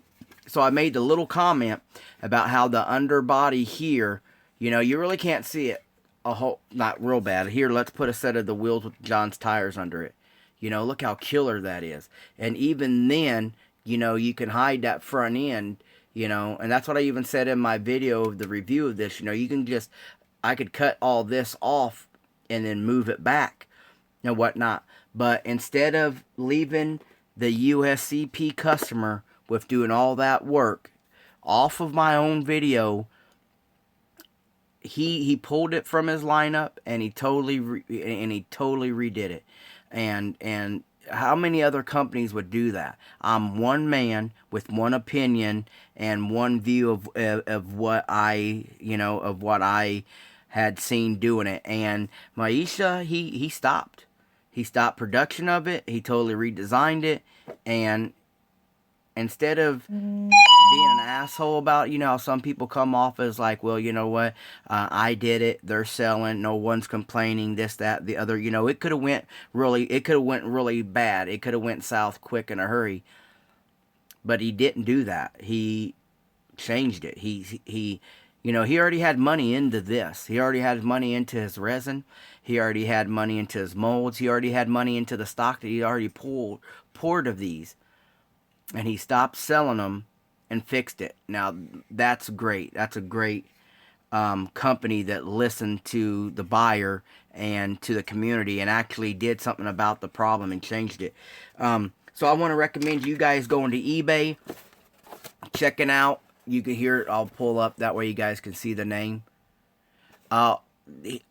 So I made the little comment about how the underbody here, you really can't see it not real bad. Here, let's put a set of the wheels with John's tires under it. Look how killer that is. And even then, you can hide that front end, and that's what I even said in my video of the review of this. I could cut all this off and then move it back and whatnot. But instead of leaving the USCP customer with doing all that work off of my own video, he pulled it from his lineup and he totally redid it. And how many other companies would do that? I'm one man with one opinion and one view of what I had seen doing it. And Maisha, he stopped production of it. He totally redesigned it. And instead of being an asshole about, how some people come off as like, well, you know what, I did it, they're selling, no one's complaining, this, that, the other, it could have went really bad. It could have went south quick in a hurry. But he didn't do that. He changed it. He already had money into this. He already had money into his resin. He already had money into his molds. He already had money into the stock that he already poured of these. And he stopped selling them and fixed it. Now, that's great. That's a great company that listened to the buyer and to the community and actually did something about the problem and changed it. So I want to recommend you guys going to eBay, checking out. You can hear it. I'll pull up. That way you guys can see the name.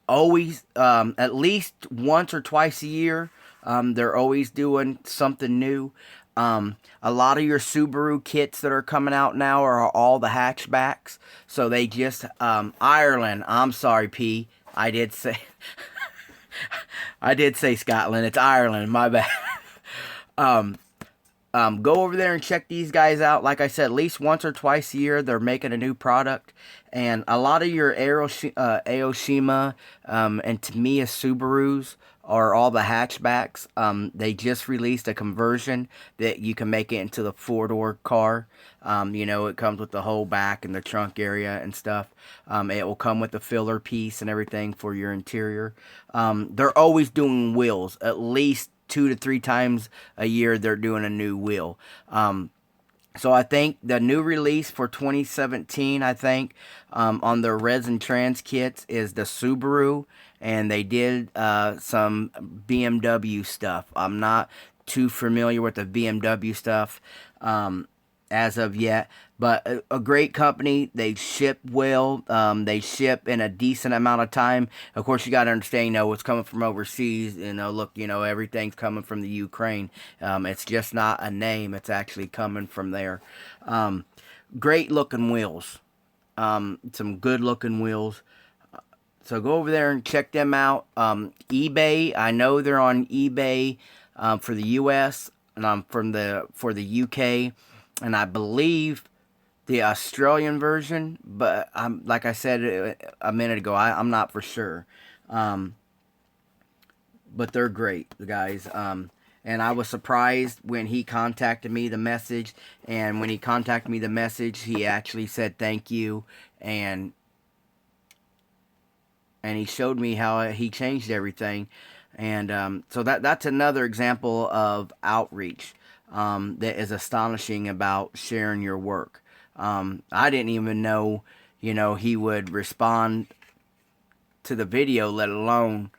Always, at least once or twice a year, they're always doing something new. A lot of your Subaru kits that are coming out now are all the hatchbacks. So they just, Ireland, I'm sorry, P. I did say Scotland. It's Ireland, my bad. Go over there and check these guys out. Like I said, at least once or twice a year, they're making a new product. And a lot of your Aoshima and Tamiya Subarus are all the hatchbacks. They just released a conversion that you can make it into the four-door car. It comes with the whole back and the trunk area and stuff. It will come with the filler piece and everything for your interior. They're always doing wheels. At least 2 to 3 times a year they're doing a new wheel. So I think the new release for 2017, I think, on their resin trans kits is the Subaru, and they did some BMW stuff. I'm not too familiar with the BMW stuff as of yet, but a great company. They ship well. They ship in a decent amount of time. Of course, you got to understand, what's coming from overseas. Look, everything's coming from the Ukraine. It's just not a name. It's actually coming from there. Great looking wheels. Some good looking wheels. So go over there and check them out. eBay. I know they're on eBay for the U.S. and for the U.K. and I believe the Australian version, but like I said a minute ago, I'm not for sure. But they're great, guys. And I was surprised when he contacted me the message, and when he contacted me the message, he actually said thank you, and he showed me how he changed everything. And so that's another example of outreach that is astonishing about sharing your work. I didn't even know, he would respond to the video, let alone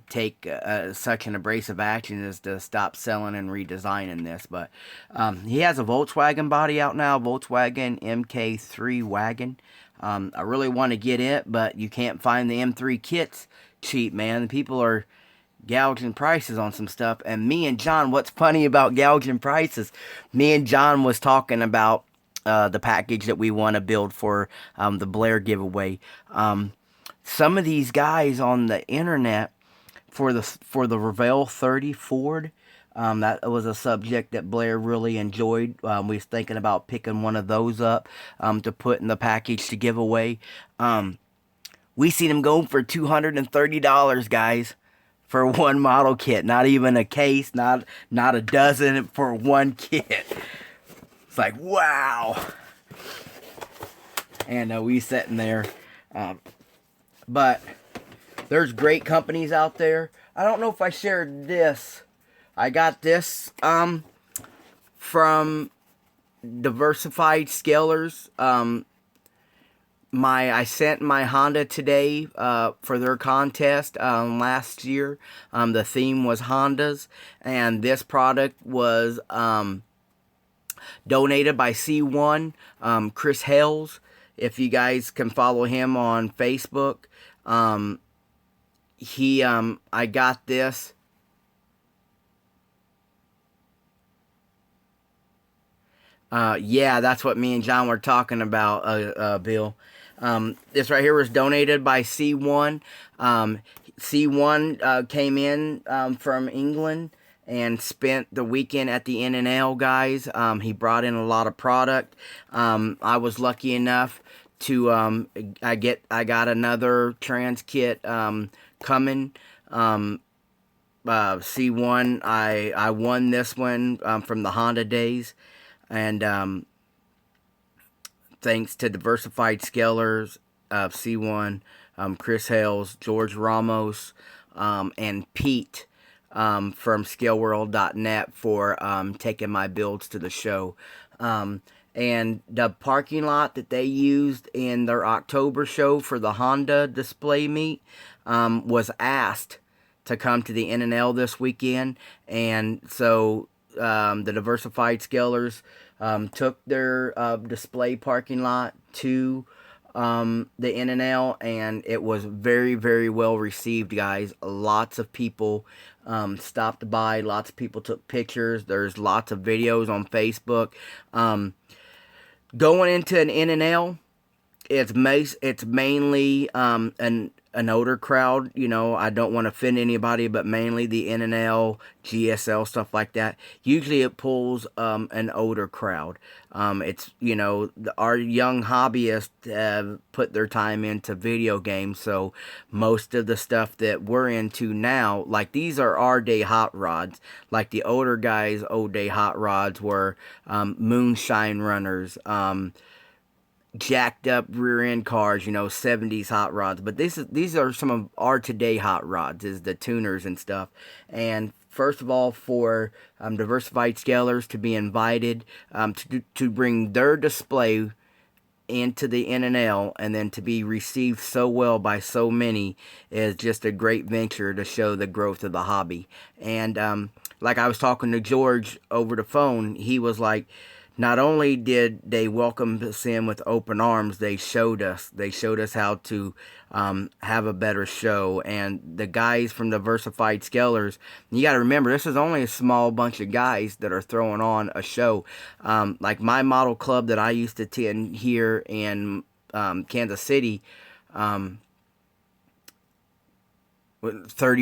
take such an abrasive action as to stop selling and redesigning this. But he has a Volkswagen body out now, Volkswagen MK3 wagon. I really want to get it, but you can't find the M3 kits cheap, man. People are gouging prices on some stuff. And me and John, what's funny about gouging prices, me and John was talking about the package that we want to build for the Blair giveaway. Some of these guys on the internet for the Revell 30 Ford, that was a subject that Blair really enjoyed. We was thinking about picking one of those up to put in the package to give away. We seen them go for $230, guys, for one model kit. Not even a case, not a dozen for one kit. It's like, wow. And we sitting there. But there's great companies out there. I don't know if I shared this. I got this from Diversified Scalers. I sent my Honda today for their contest last year. The theme was Hondas, and this product was donated by C1, Chris Hales. If you guys can follow him on Facebook, I got this. Yeah, that's what me and John were talking about, Bill. This right here was donated by C1. C1 came in from England and spent the weekend at the N&L, guys. He brought in a lot of product. I was lucky enough to I got another trans kit coming. C1, I won this one from the Honda days, and thanks to Diversified Scalers, C1, Chris Hales, George Ramos, and Pete from ScaleWorld.net for taking my builds to the show. And the parking lot that they used in their October show for the Honda display meet was asked to come to the N&L this weekend. And so the Diversified Scalers took their display parking lot to the N&L, and it was very, very well received, guys. Lots of people stopped by. Lots of people took pictures. There's lots of videos on Facebook. Going into an N&L, it's mainly an older crowd. I don't want to offend anybody, but mainly the N&L, GSL, stuff like that. Usually it pulls an older crowd. It's, our young hobbyists have put their time into video games, so most of the stuff that we're into now, like these are our day hot rods. Like the older guys' old day hot rods were moonshine runners, jacked up rear end cars, 70s hot rods. But these are some of our today hot rods, is the tuners and stuff. And first of all, for Diversified Scalers to be invited to bring their display into the NNL, and then to be received so well by so many is just a great venture to show the growth of the hobby. And like I was talking to George over the phone, he was like, not only did they welcome us in with open arms, they showed us how to have a better show. And the guys from Diversified Scalers, you got to remember, this is only a small bunch of guys that are throwing on a show. Like my model club that I used to attend here in Kansas City, 30,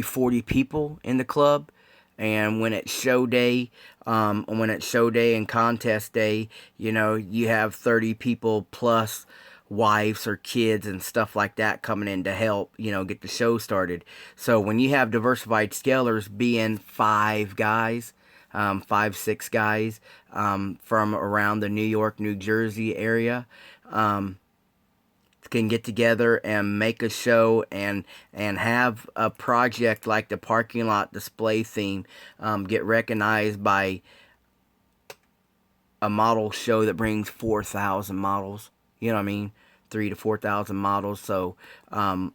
40 people in the club. And when it's show day, and contest day, you know, you have 30 people plus wives or kids and stuff like that coming in to help, you know, get the show started. So when you have Diversified Scalers being 5 guys, 5, 6 guys from around the New York, New Jersey area, can get together and make a show and have a project like the parking lot display theme get recognized by a model show that brings 4,000 models. You know what I mean? 3,000 to 4,000 models. So the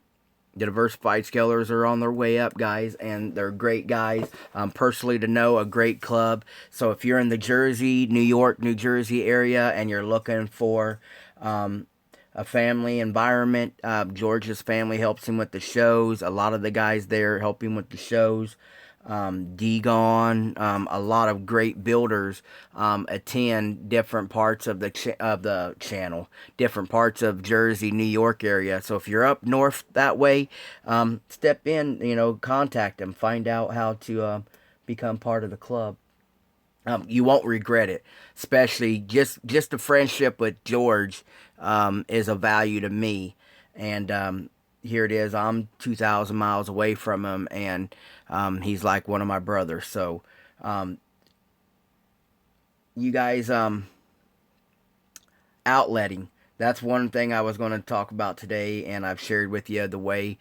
Diversified Scalers are on their way up, guys, and they're great guys. Personally to know, a great club. So if you're in the Jersey, New York, New Jersey area and you're looking for a family environment, George's family helps him with the shows. A lot of the guys there help him with the shows. Degon, a lot of great builders attend different parts of the channel, different parts of Jersey, New York area. So if you're up north that way, step in, you know, contact them, find out how to become part of the club. You won't regret it, especially just the friendship with George is a value to me. And here it is, I'm 2,000 miles away from him, and he's like one of my brothers. So you guys, outletting. That's one thing I was going to talk about today, and I've shared with you the way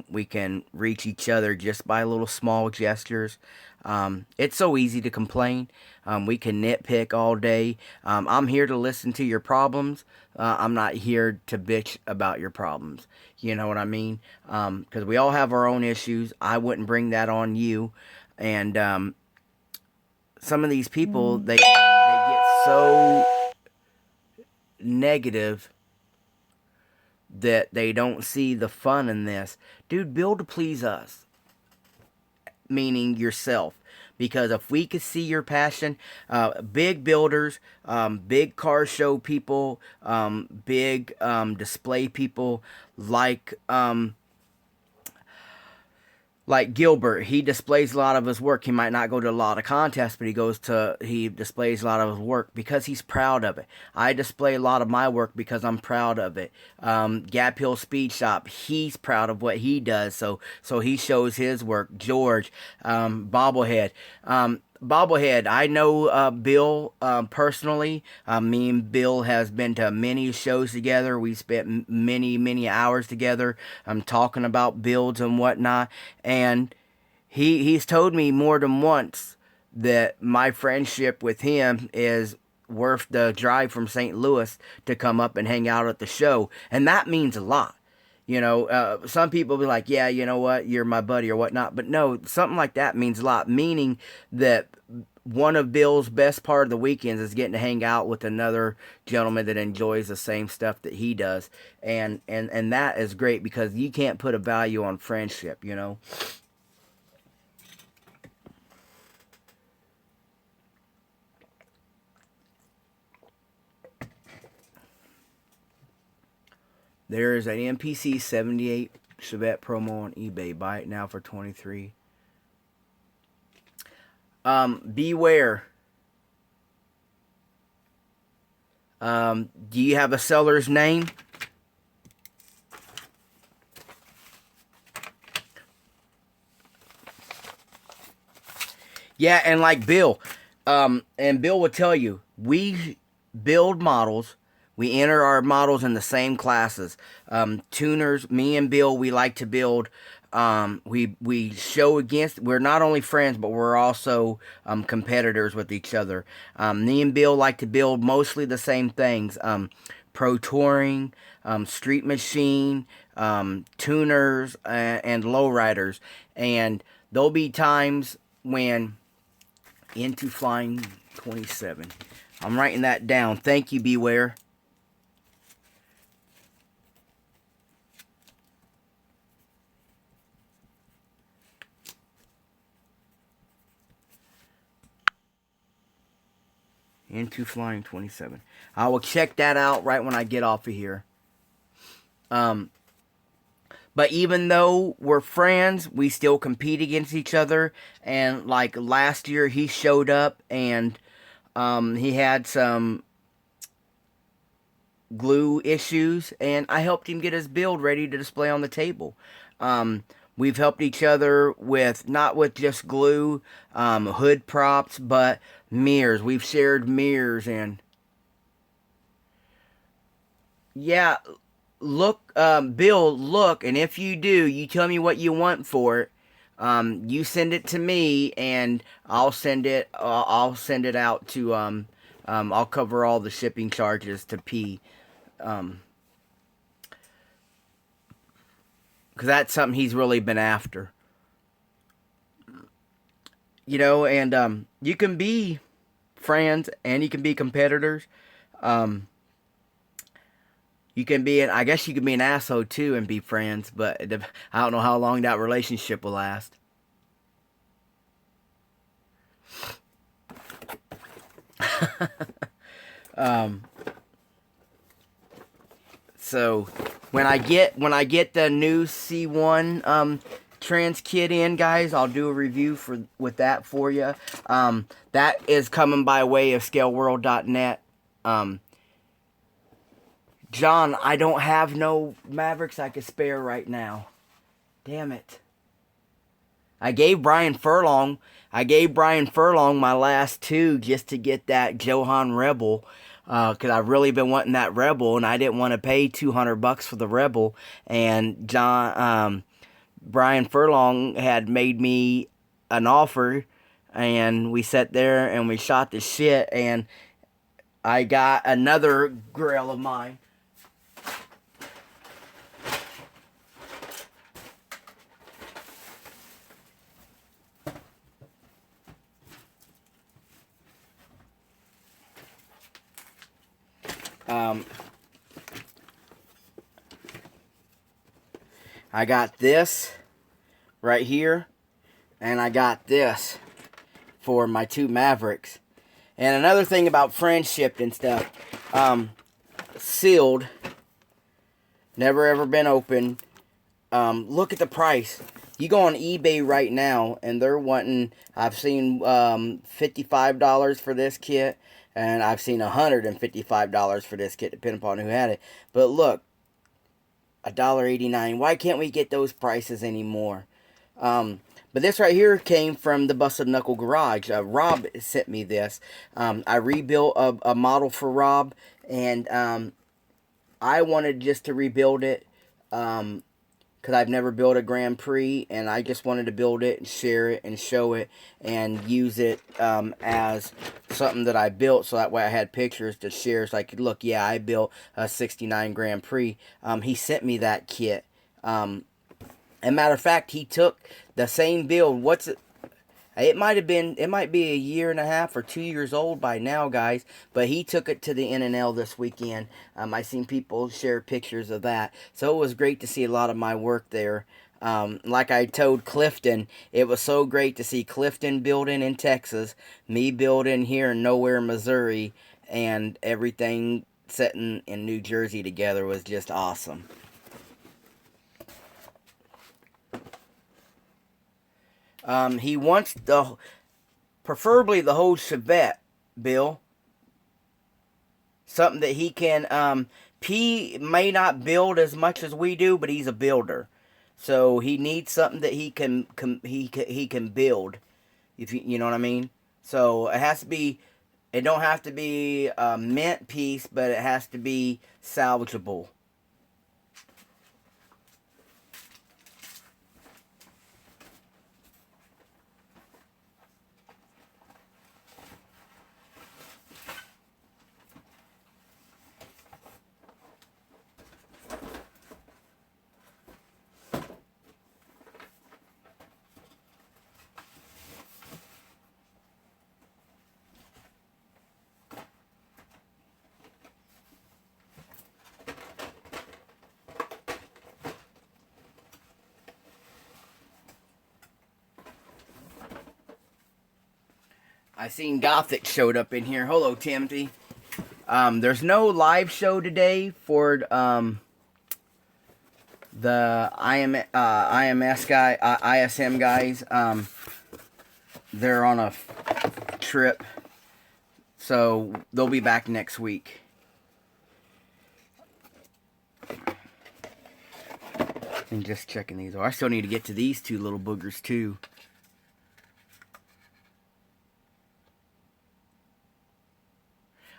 we can reach each other just by little small gestures. It's so easy to complain. We can nitpick all day. I'm here to listen to your problems. I'm not here to bitch about your problems. You know what I mean? Because we all have our own issues. I wouldn't bring that on you. And some of these people, they get so negative that they don't see the fun in this. Dude, build to please us. Meaning yourself. Because if we could see your passion, big builders, big car show people, big display people, like Gilbert, he displays a lot of his work. He might not go to a lot of contests, but he displays a lot of his work because he's proud of it. I display a lot of my work because I'm proud of it. Gap Hill Speed Shop, he's proud of what he does, so he shows his work. George, Bobblehead. Bobblehead, I know Bill personally. Me and Bill has been to many shows together. We spent many hours together talking about builds and whatnot. And he's told me more than once that my friendship with him is worth the drive from St. Louis to come up and hang out at the show. And that means a lot. You know, some people be like, yeah, you know what, you're my buddy or whatnot. But no, something like that means a lot, meaning that one of Bill's best part of the weekends is getting to hang out with another gentleman that enjoys the same stuff that he does. And that is great because you can't put a value on friendship, you know. There is an MPC 78 Chevette promo on eBay. Buy it now for $23. Beware. Do you have a seller's name? Yeah, and like Bill, and Bill would tell you, we build models. We enter our models in the same classes. Tuners, me and Bill, we like to build We show against. We're not only friends, but we're also competitors with each other. Me and Bill like to build mostly the same things: pro touring, street machine, tuners, and lowriders. And there'll be times when into flying 27. I'm writing that down. Thank you, Beware. Into flying 27. I will check that out right when I get off of here. But even though we're friends, we still compete against each other. And like last year, he showed up and he had some glue issues, and I helped him get his build ready to display on the table. We've helped each other with, not with just glue, hood props, but mirrors. We've shared mirrors, and yeah, look, Bill, look, and if you do, you tell me what you want for it. You send it to me, and I'll send it. I'll send it out to. I'll cover all the shipping charges to P. Because that's something he's really been after. You know, and you can be friends and you can be competitors. You can be I guess you can be an asshole too and be friends, but I don't know how long that relationship will last. So when I get the new C1 trans kit in, guys, I'll do a review with that for you. That is coming by way of scaleworld.net. John, I don't have no Mavericks I could spare right now. Damn it. I gave Brian Furlong my last two just to get that Johan Rebel. Because I've really been wanting that Rebel, and I didn't want to pay $200 for the Rebel. And Brian Furlong had made me an offer, and we sat there and we shot the shit, and I got another Grail of mine. I got this right here, and I got this for my two Mavericks. And another thing about friendship and stuff, sealed, never ever been open. Look at the price. You go on eBay right now, and they're wanting, I've seen $55 for this kit, and I've seen $155 for this kit, depending upon who had it. But look, $1.89. Why can't we get those prices anymore? But this right here came from the Busted Knuckle Garage. Rob sent me this. I rebuilt a model for Rob, and I wanted just to rebuild it because I've never built a Grand Prix, and I just wanted to build it and share it and show it and use it as something that I built, so that way I had pictures to share so I could look, yeah, I built a 69 Grand Prix. He sent me that kit. As a matter of fact, he took the same build. It might be a year and a half or 2 years old by now, guys. But he took it to the NNL this weekend. I seen people share pictures of that. So it was great to see a lot of my work there. Like I told Clifton, it was so great to see Clifton building in Texas, me building here in Nowhere, Missouri, and everything setting in New Jersey together was just awesome. He wants preferably the whole Chevette, Bill. Something that he can, P may not build as much as we do, but he's a builder. So he needs something that he can build, if you know what I mean. So it has to be, it don't have to be a mint piece, but it has to be salvageable. I seen Gothic showed up in here. Hello, Timothy. There's no live show today for the IMS guy, ISM guys. They're on a trip, so they'll be back next week. And just checking these. I still need to get to these two little boogers too.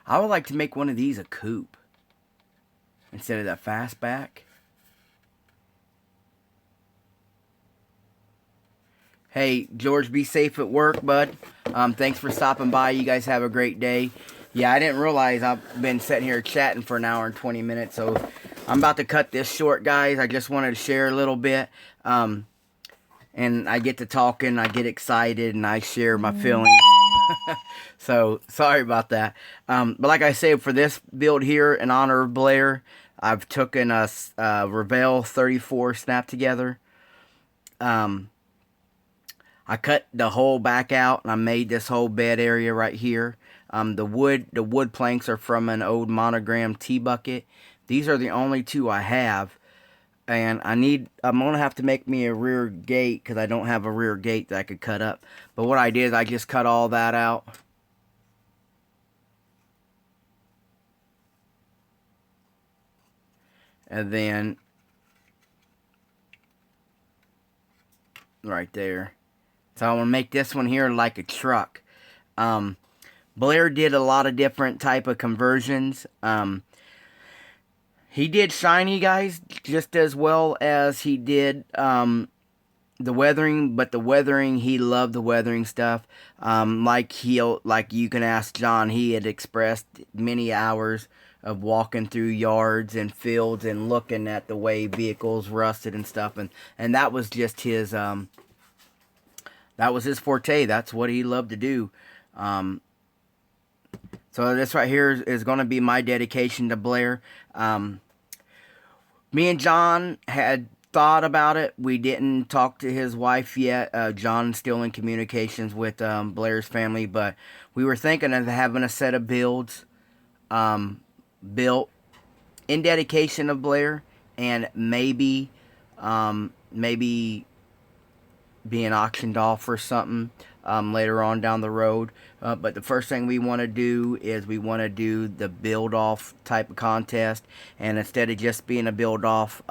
I would like to make one of these a coupe instead of that fastback. Hey, George, be safe at work, bud. Thanks for stopping by. You guys have a great day. Yeah, I didn't realize I've been sitting here chatting for an hour and 20 minutes, so I'm about to cut this short, guys. I just wanted to share a little bit. And I get to talking, I get excited, and I share my feelings. So, sorry about that. But like I said, for this build here, in honor of Blair, I've taken a Revell 34 snap together. I cut the whole back out, and I made this whole bed area right here. The wood planks are from an old Monogram T-bucket. These are the only two I have. And I'm going to have to make me a rear gate, because I don't have a rear gate that I could cut up. But what I did is I just cut all that out. And then, right there. So I want to make this one here like a truck. Blair did a lot of different type of conversions. He did shiny, guys, just as well as he did the weathering. But the weathering, he loved the weathering stuff. Like you can ask John, he had expressed many hours of walking through yards and fields and looking at the way vehicles rusted and stuff, and that was just his that was his forte. That's what he loved to do. So this right here is going to be my dedication to Blair. Me and John had thought about it. We didn't talk to his wife yet. John's still in communications with Blair's family, but we were thinking of having a set of builds built in dedication of Blair, and maybe being auctioned off or something later on down the road. But the first thing we want to do is we want to do the build off type of contest, and instead of just being a build off,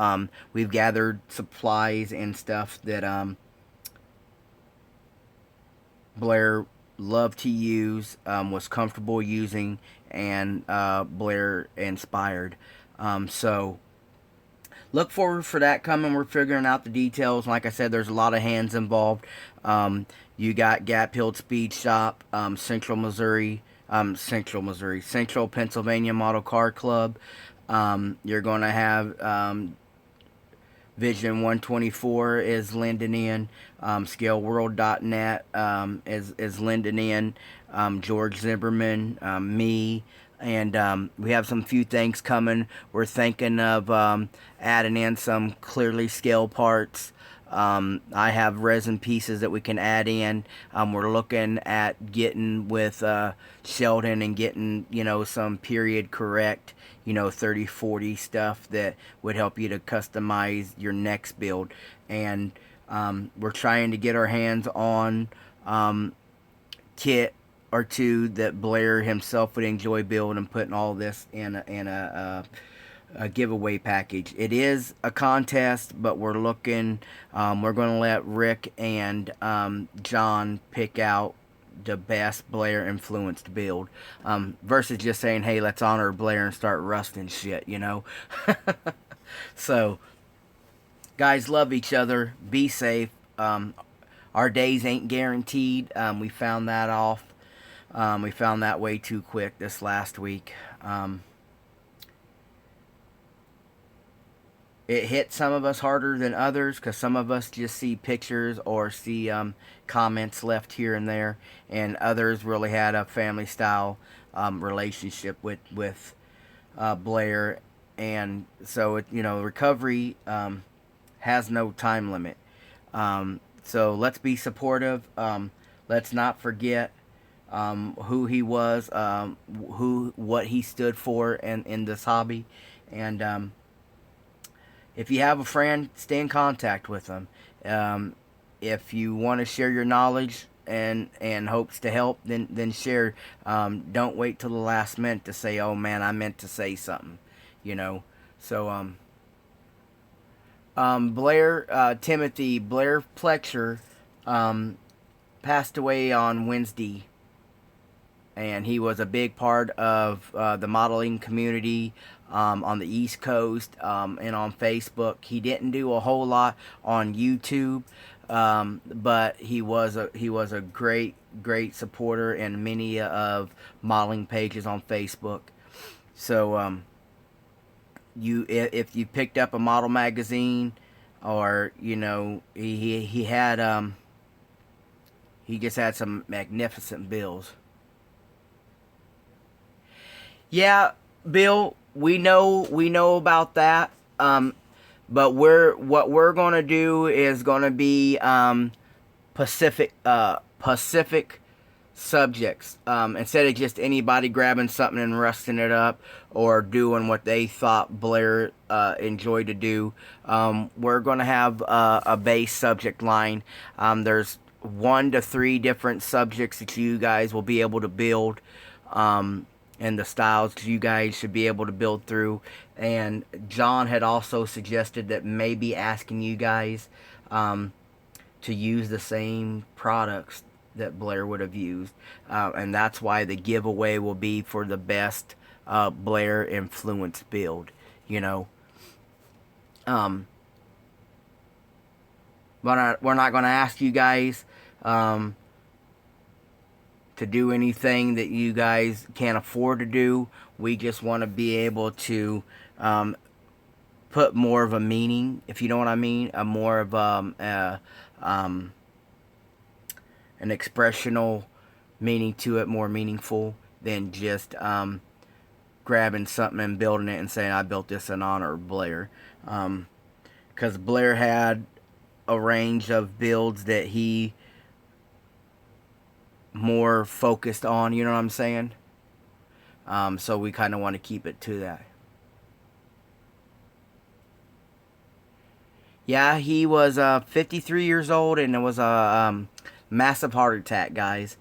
we've gathered supplies and stuff that Blair loved to use, was comfortable using, and Blair inspired. So look forward for that coming. We're figuring out the details. Like I said, there's a lot of hands involved. You got Gap Hill Speed Shop, Central Pennsylvania Model Car Club. You're going to have Vision 124 is lending in. ScaleWorld.net is lending in. George Zimmerman, me. And we have some few things coming. We're thinking of adding in some clearly scale parts. I have resin pieces that we can add in. We're looking at getting with Sheldon and getting, some period correct, 30-40 stuff that would help you to customize your next build. And we're trying to get our hands on kit or two that Blair himself would enjoy building, and putting all this in a giveaway package. It is a contest, but we're looking, we're going to let Rick and John pick out the best Blair influenced build, versus just saying, hey, let's honor Blair and start rusting shit, So guys, love each other, be safe. Our days ain't guaranteed. We found that off. We found that way too quick this last week. It hit some of us harder than others, because some of us just see pictures or see comments left here and there, and others really had a family style relationship with Blair, and so recovery has no time limit. So let's be supportive. Let's not forget who he was, what he stood for in this hobby. And if you have a friend, stay in contact with them. If you want to share your knowledge and hopes to help, then share. Don't wait till the last minute to say, "Oh man, I meant to say something," you know. So Timothy Blair Pletcher passed away on Wednesday, and he was a big part of the modeling community on the East Coast and on Facebook. He didn't do a whole lot on YouTube, but he was a great supporter in many of modeling pages on Facebook. So if you picked up a model magazine, or he had he just had some magnificent bills. Yeah, Bill, we know about that. But what we're gonna do is gonna be Pacific subjects, instead of just anybody grabbing something and rusting it up or doing what they thought Blair enjoyed to do. We're gonna have a base subject line. There's 1 to 3 different subjects that you guys will be able to build. And the styles you guys should be able to build through. And John had also suggested that maybe asking you guys to use the same products that Blair would have used. And that's why the giveaway will be for the best Blair influence build, But we're not going to ask you guys to do anything that you guys can't afford to do. We just want to be able to put more of a meaning, if you know what I mean, a more of an expressional meaning to it, more meaningful than just grabbing something and building it and saying, I built this in honor of Blair. Because Blair had a range of builds that he more focused on, you know what I'm saying? So we kind of want to keep it to that. Yeah, he was 53 years old, and it was a massive heart attack, guys.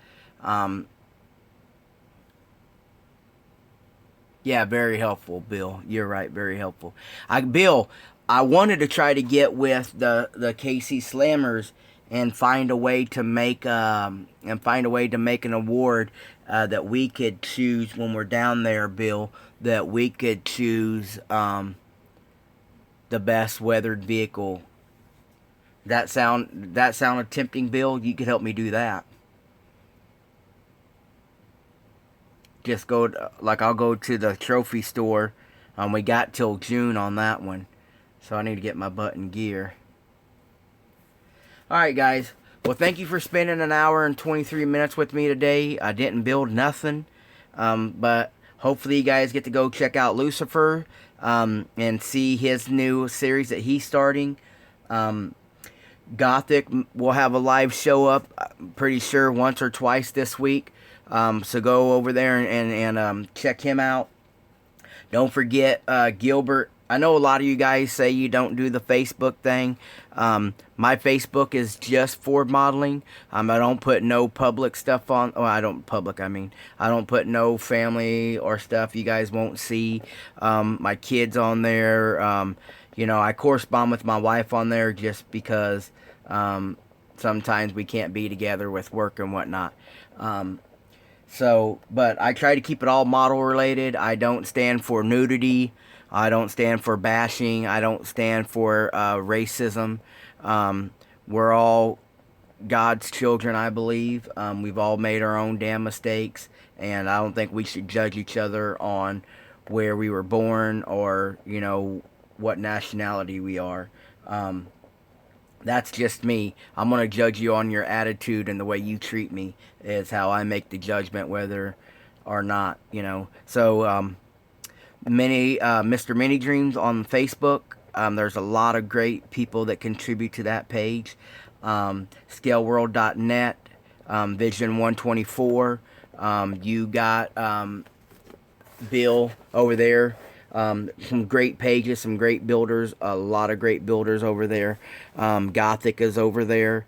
Yeah, very helpful, Bill. You're right, very helpful. Bill, I wanted to try to get with the KC Slammers and find a way to make an award that we could choose when we're down there, Bill. That we could choose the best weathered vehicle. That sounded tempting, Bill. You could help me do that. Just I'll go to the trophy store. We got till June on that one, so I need to get my butt in gear. Alright, guys. Well, thank you for spending an hour and 23 minutes with me today. I didn't build nothing, but hopefully you guys get to go check out Lucifer and see his new series that he's starting. Gothic will have a live show up, I'm pretty sure, once or twice this week. So go over there and check him out. Don't forget Gilbert. I know a lot of you guys say you don't do the Facebook thing. My Facebook is just for modeling. I don't put no public stuff on. Oh, I don't put no family or stuff you guys won't see. My kids on there. I correspond with my wife on there just because sometimes we can't be together with work and whatnot. But I try to keep it all model related. I don't stand for nudity. I don't stand for bashing. I don't stand for racism. We're all God's children, I believe. We've all made our own damn mistakes, and I don't think we should judge each other on where we were born or, what nationality we are. That's just me. I'm going to judge you on your attitude, and the way you treat me is how I make the judgment whether or not, So, Mr. Mini Dreams on Facebook. There's a lot of great people that contribute to that page. Scaleworld.net, Vision 124, You got Bill over there. Some great pages, some great builders, a lot of great builders over there. Gothic is over there.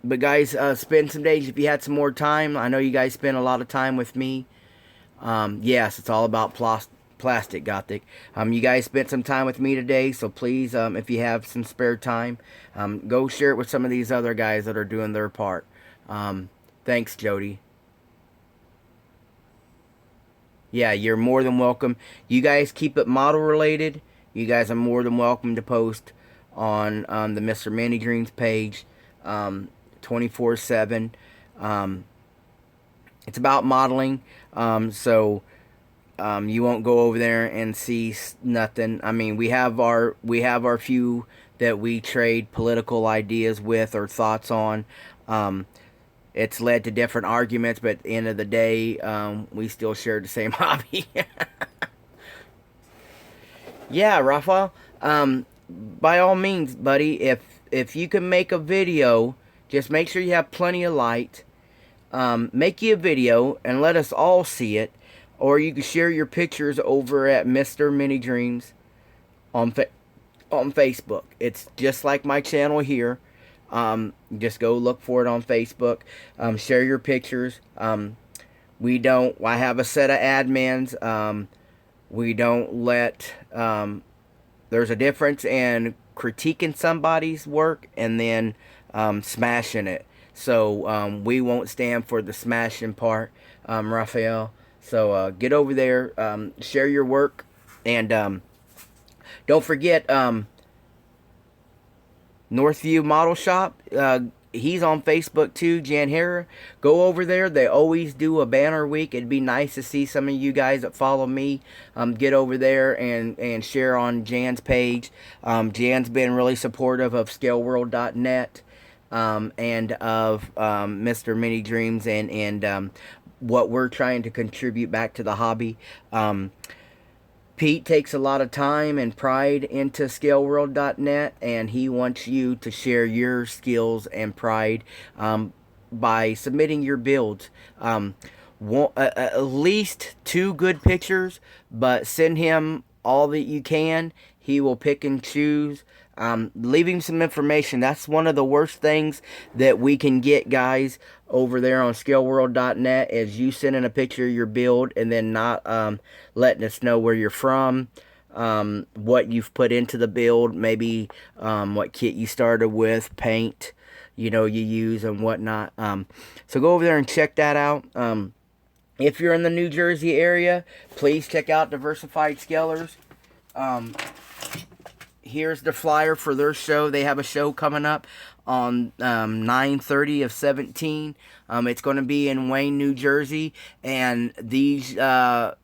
But guys, spend some days if you had some more time. I know you guys spend a lot of time with me. Yes, it's all about plastic, Gothic. You guys spent some time with me today, so please, if you have some spare time, go share it with some of these other guys that are doing their part. Thanks, Jody. Yeah, you're more than welcome. You guys keep it model related. You guys are more than welcome to post on the Mr. Mini Dreams page 24/7. It's about modeling, so you won't go over there and see nothing. I mean, we have our few that we trade political ideas with or thoughts on. It's led to different arguments, but at the end of the day, we still share the same hobby. Yeah, Raphael. By all means, buddy, if you can make a video, just make sure you have plenty of light. Make you a video and let us all see it. Or you can share your pictures over at Mr. Mini Dreams on Facebook. It's just like my channel here. Just go look for it on Facebook. Share your pictures. I have a set of admins. We don't let, there's a difference in critiquing somebody's work and then smashing it. So we won't stand for the smashing part, Raphael. So get over there, share your work, and don't forget Northview Model Shop. He's on Facebook too, Jan Hera. Go over there. They always do a banner week. It'd be nice to see some of you guys that follow me get over there and share on Jan's page. Jan's been really supportive of ScaleWorld.net and of Mr. Mini Dreams and what we're trying to contribute back to the hobby. Pete takes a lot of time and pride into ScaleWorld.net, and he wants you to share your skills and pride by submitting your builds. At least 2 good pictures, but send him all that you can. He will pick and choose. Leave him some information. That's one of the worst things that we can get, guys, over there on ScaleWorld.net, is you sending a picture of your build and then not letting us know where you're from, what you've put into the build, maybe what kit you started with, paint, you use and whatnot. So go over there and check that out. If you're in the New Jersey area, please check out Diversified Scalers. Here's the flyer for their show. They have a show coming up on 9/30/17. It's going to be in Wayne, New Jersey, and these they'll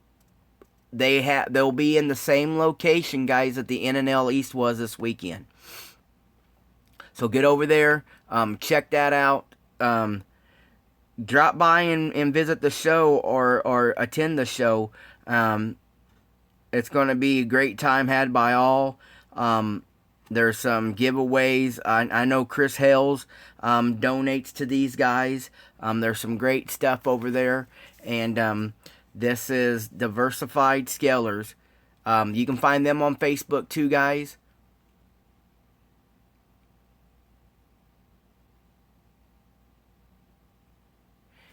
be in the same location, guys, that the NNL East was this weekend. So get over there, check that out. Drop by and visit the show or attend the show. It's going to be a great time had by all. There's some giveaways. I know Chris Hales donates to these guys. There's some great stuff over there. And this is Diversified Scalers. You can find them on Facebook too, guys.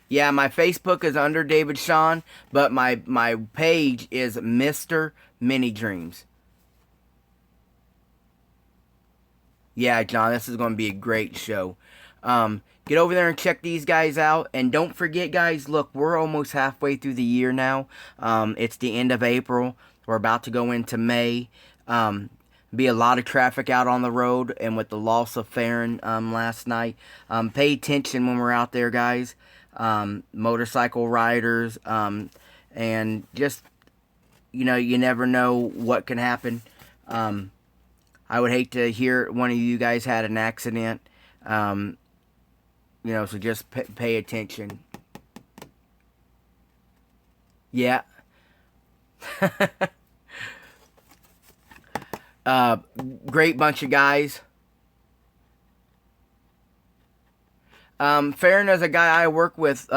Yeah, my Facebook is under David Sean, but my page is Mr. Mini Dreams. Yeah, John, this is going to be a great show. Get over there and check these guys out. And don't forget, guys, look, we're almost halfway through the year now. It's the end of April. We're about to go into May. Be a lot of traffic out on the road. And with the loss of Farron last night, pay attention when we're out there, guys. Motorcycle riders. And just, you never know what can happen. I would hate to hear one of you guys had an accident. So just pay attention. Yeah. Great bunch of guys. Farron is a guy I work with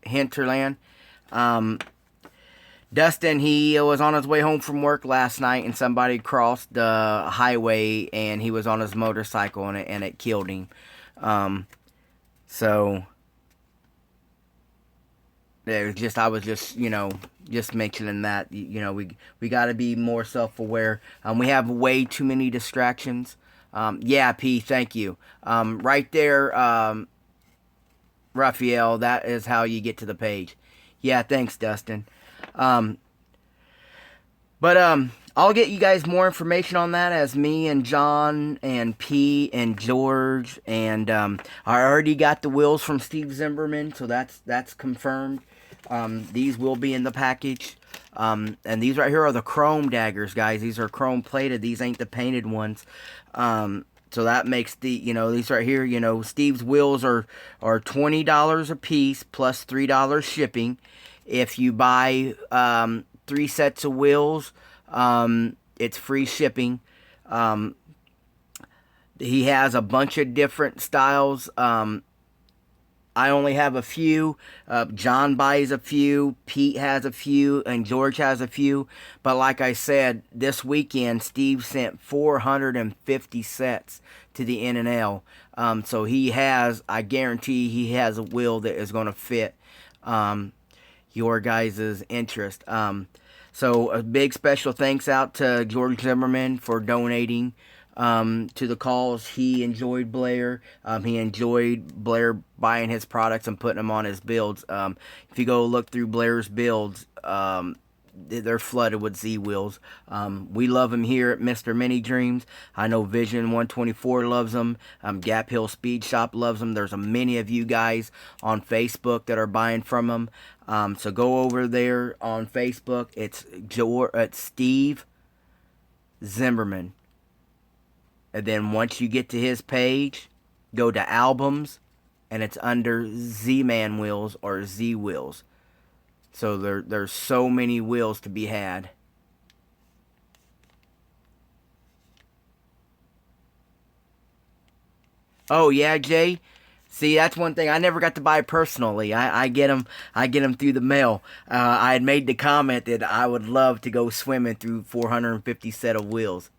Hinterland. Dustin, he was on his way home from work last night, and somebody crossed the highway, and he was on his motorcycle, and it killed him. So I was just, just mentioning that, we got to be more self-aware. We have way too many distractions. Yeah, P, thank you. Right there, Raphael, that is how you get to the page. Yeah, thanks, Dustin. I'll get you guys more information on that as me and John and P and George, and I already got the wheels from Steve Zimmerman, so that's confirmed. These will be in the package. And these right here are the chrome daggers, guys. These are chrome plated. These ain't the painted ones. So that makes these right here, Steve's wheels are $20 a piece plus $3 shipping. If you buy 3 sets of wheels, it's free shipping. He has a bunch of different styles. I only have a few. John buys a few. Pete has a few. And George has a few. But like I said, this weekend, Steve sent 450 sets to the N&L. So he has, I guarantee he has a wheel that is going to fit your guys' interest. So a big special thanks out to George Zimmerman for donating to the cause. He enjoyed Blair. He enjoyed Blair buying his products and putting them on his builds. If you go look through Blair's builds, they're flooded with Z wheels. We love them here at Mr. Mini Dreams. I know Vision 124 loves them. Gap Hill Speed Shop loves them. There's many of you guys on Facebook that are buying from them. So go over there on Facebook. It's Steve Zimmerman. And then once you get to his page, go to albums, and it's under Z-Man wheels or Z wheels. So there's so many wheels to be had. Oh yeah, Jay. See, that's one thing I never got to buy personally. I get them through the mail. I had made the comment that I would love to go swimming through 450 set of wheels.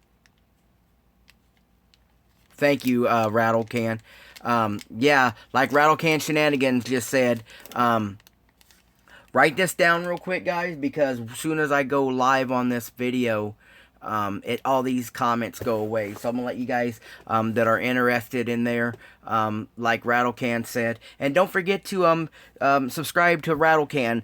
Thank you, Rattlecan. Yeah, like Rattlecan Shenanigans just said, write this down real quick, guys, because as soon as I go live on this video, all these comments go away. So I'm going to let you guys that are interested in there, like Rattlecan said. And don't forget to subscribe to Rattlecan.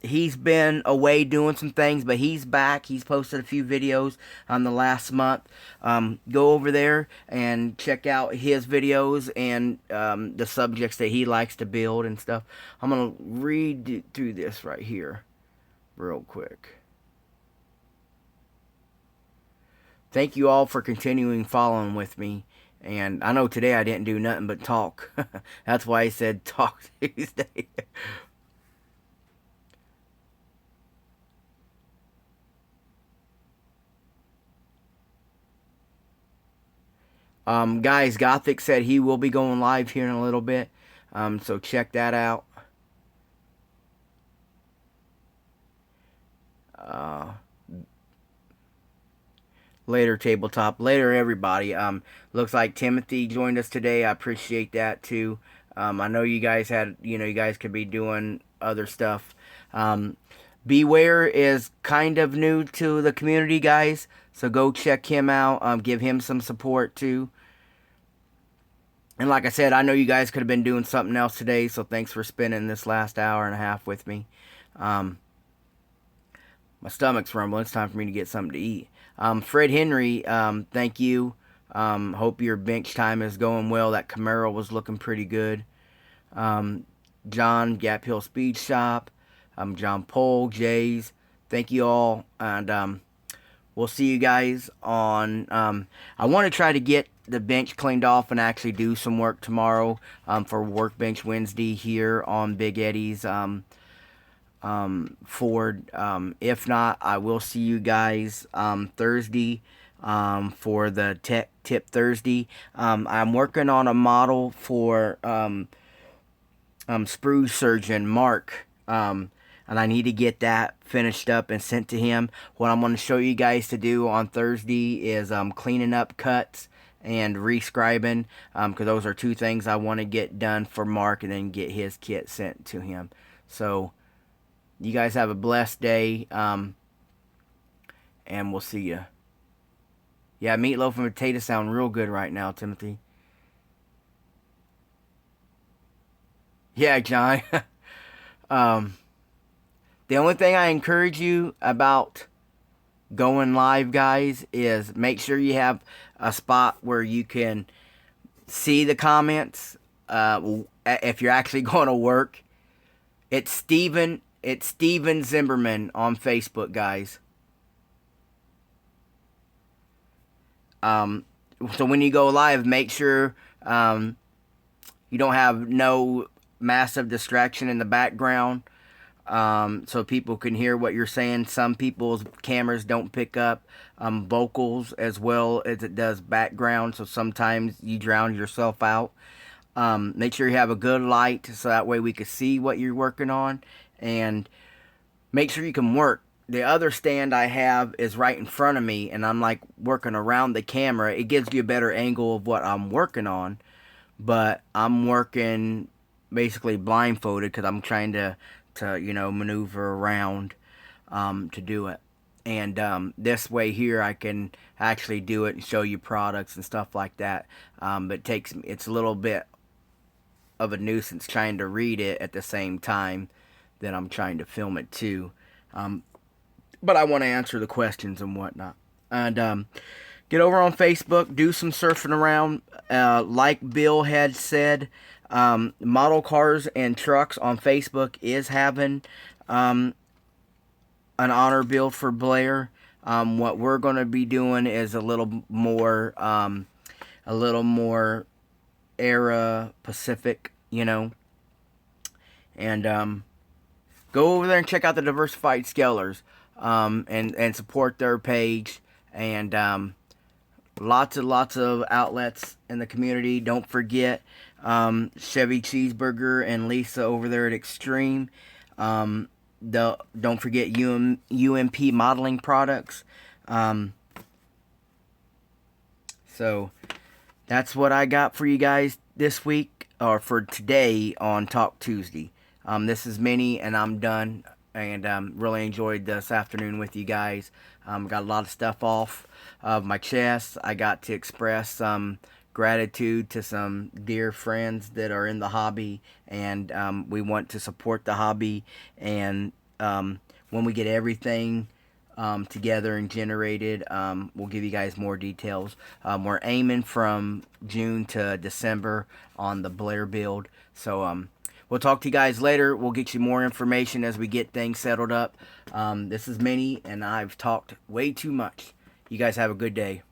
He's been away doing some things, but he's back. He's posted a few videos the last month. Go over there and check out his videos and the subjects that he likes to build and stuff. I'm going to read through this right here real quick. Thank you all for continuing following with me. And I know today I didn't do nothing but talk. That's why I said Talk Tuesday. Guys, Gothic said he will be going live here in a little bit. So check that out. Later, Tabletop. Later, everybody. Looks like Timothy joined us today. I appreciate that, too. I know you guys had, you guys could be doing other stuff. Beware is kind of new to the community, guys. So go check him out. Give him some support, too. And like I said, I know you guys could have been doing something else today. So thanks for spending this last hour and a half with me. My stomach's rumbling. It's time for me to get something to eat. Fred Henry, thank you. Hope your bench time is going well. That Camaro was looking pretty good. John, Gap Hill Speed Shop. John Pole, Jays. Thank you all. And we'll see you guys on... I want to try to get the bench cleaned off and actually do some work tomorrow for Workbench Wednesday here on Big Eddie's Ford. If not, I will see you guys Thursday for the Tech Tip Thursday. I'm working on a model for sprue surgeon Mark, and I need to get that finished up and sent to him. What I'm going to show you guys to do on Thursday is cleaning up cuts and rescribing, because those are two things I want to get done for Mark and then get his kit sent to him. So you guys have a blessed day, and we'll see you. Yeah, meatloaf and potatoes sound real good right now, Timothy. Yeah, John. The only thing I encourage you about going live, guys, is make sure you have a spot where you can see the comments. If you're actually going to work, it's Steven Zimmerman on Facebook, guys. So when you go live, make sure you don't have no massive distraction in the background, so people can hear what you're saying. Some people's cameras don't pick up vocals as well as it does background, so sometimes you drown yourself out. Make sure you have a good light so that way we can see what you're working on, and make sure you can work. The other stand I have is right in front of me, and I'm like working around the camera. It gives you a better angle of what I'm working on, but I'm working basically blindfolded because I'm trying to maneuver around to do it. And this way here I can actually do it and show you products and stuff like that. But it's a little bit of a nuisance trying to read it at the same time that I'm trying to film it too. But I want to answer the questions and whatnot. And get over on Facebook, do some surfing around. Like Bill had said, Model Cars and Trucks on Facebook is having an honor build for Blair. What we're going to be doing is a little more era Pacific, and go over there and check out the Diversified Scalers, and support their page, and lots of outlets in the community. Don't forget Chevy Cheeseburger and Lisa over there at Extreme. Don't forget UMP Modeling Products. So that's what I got for you guys this week, or for today on Talk Tuesday. This is Minnie, and I'm done. And really enjoyed this afternoon with you guys. Got a lot of stuff off of my chest. I got to express some gratitude to some dear friends that are in the hobby, and we want to support the hobby. And when we get everything together and generated, we'll give you guys more details. We're aiming from June to December on the Blair build. So we'll talk to you guys later. We'll get you more information as we get things settled up. This is Minnie, and I've talked way too much. You guys have a good day.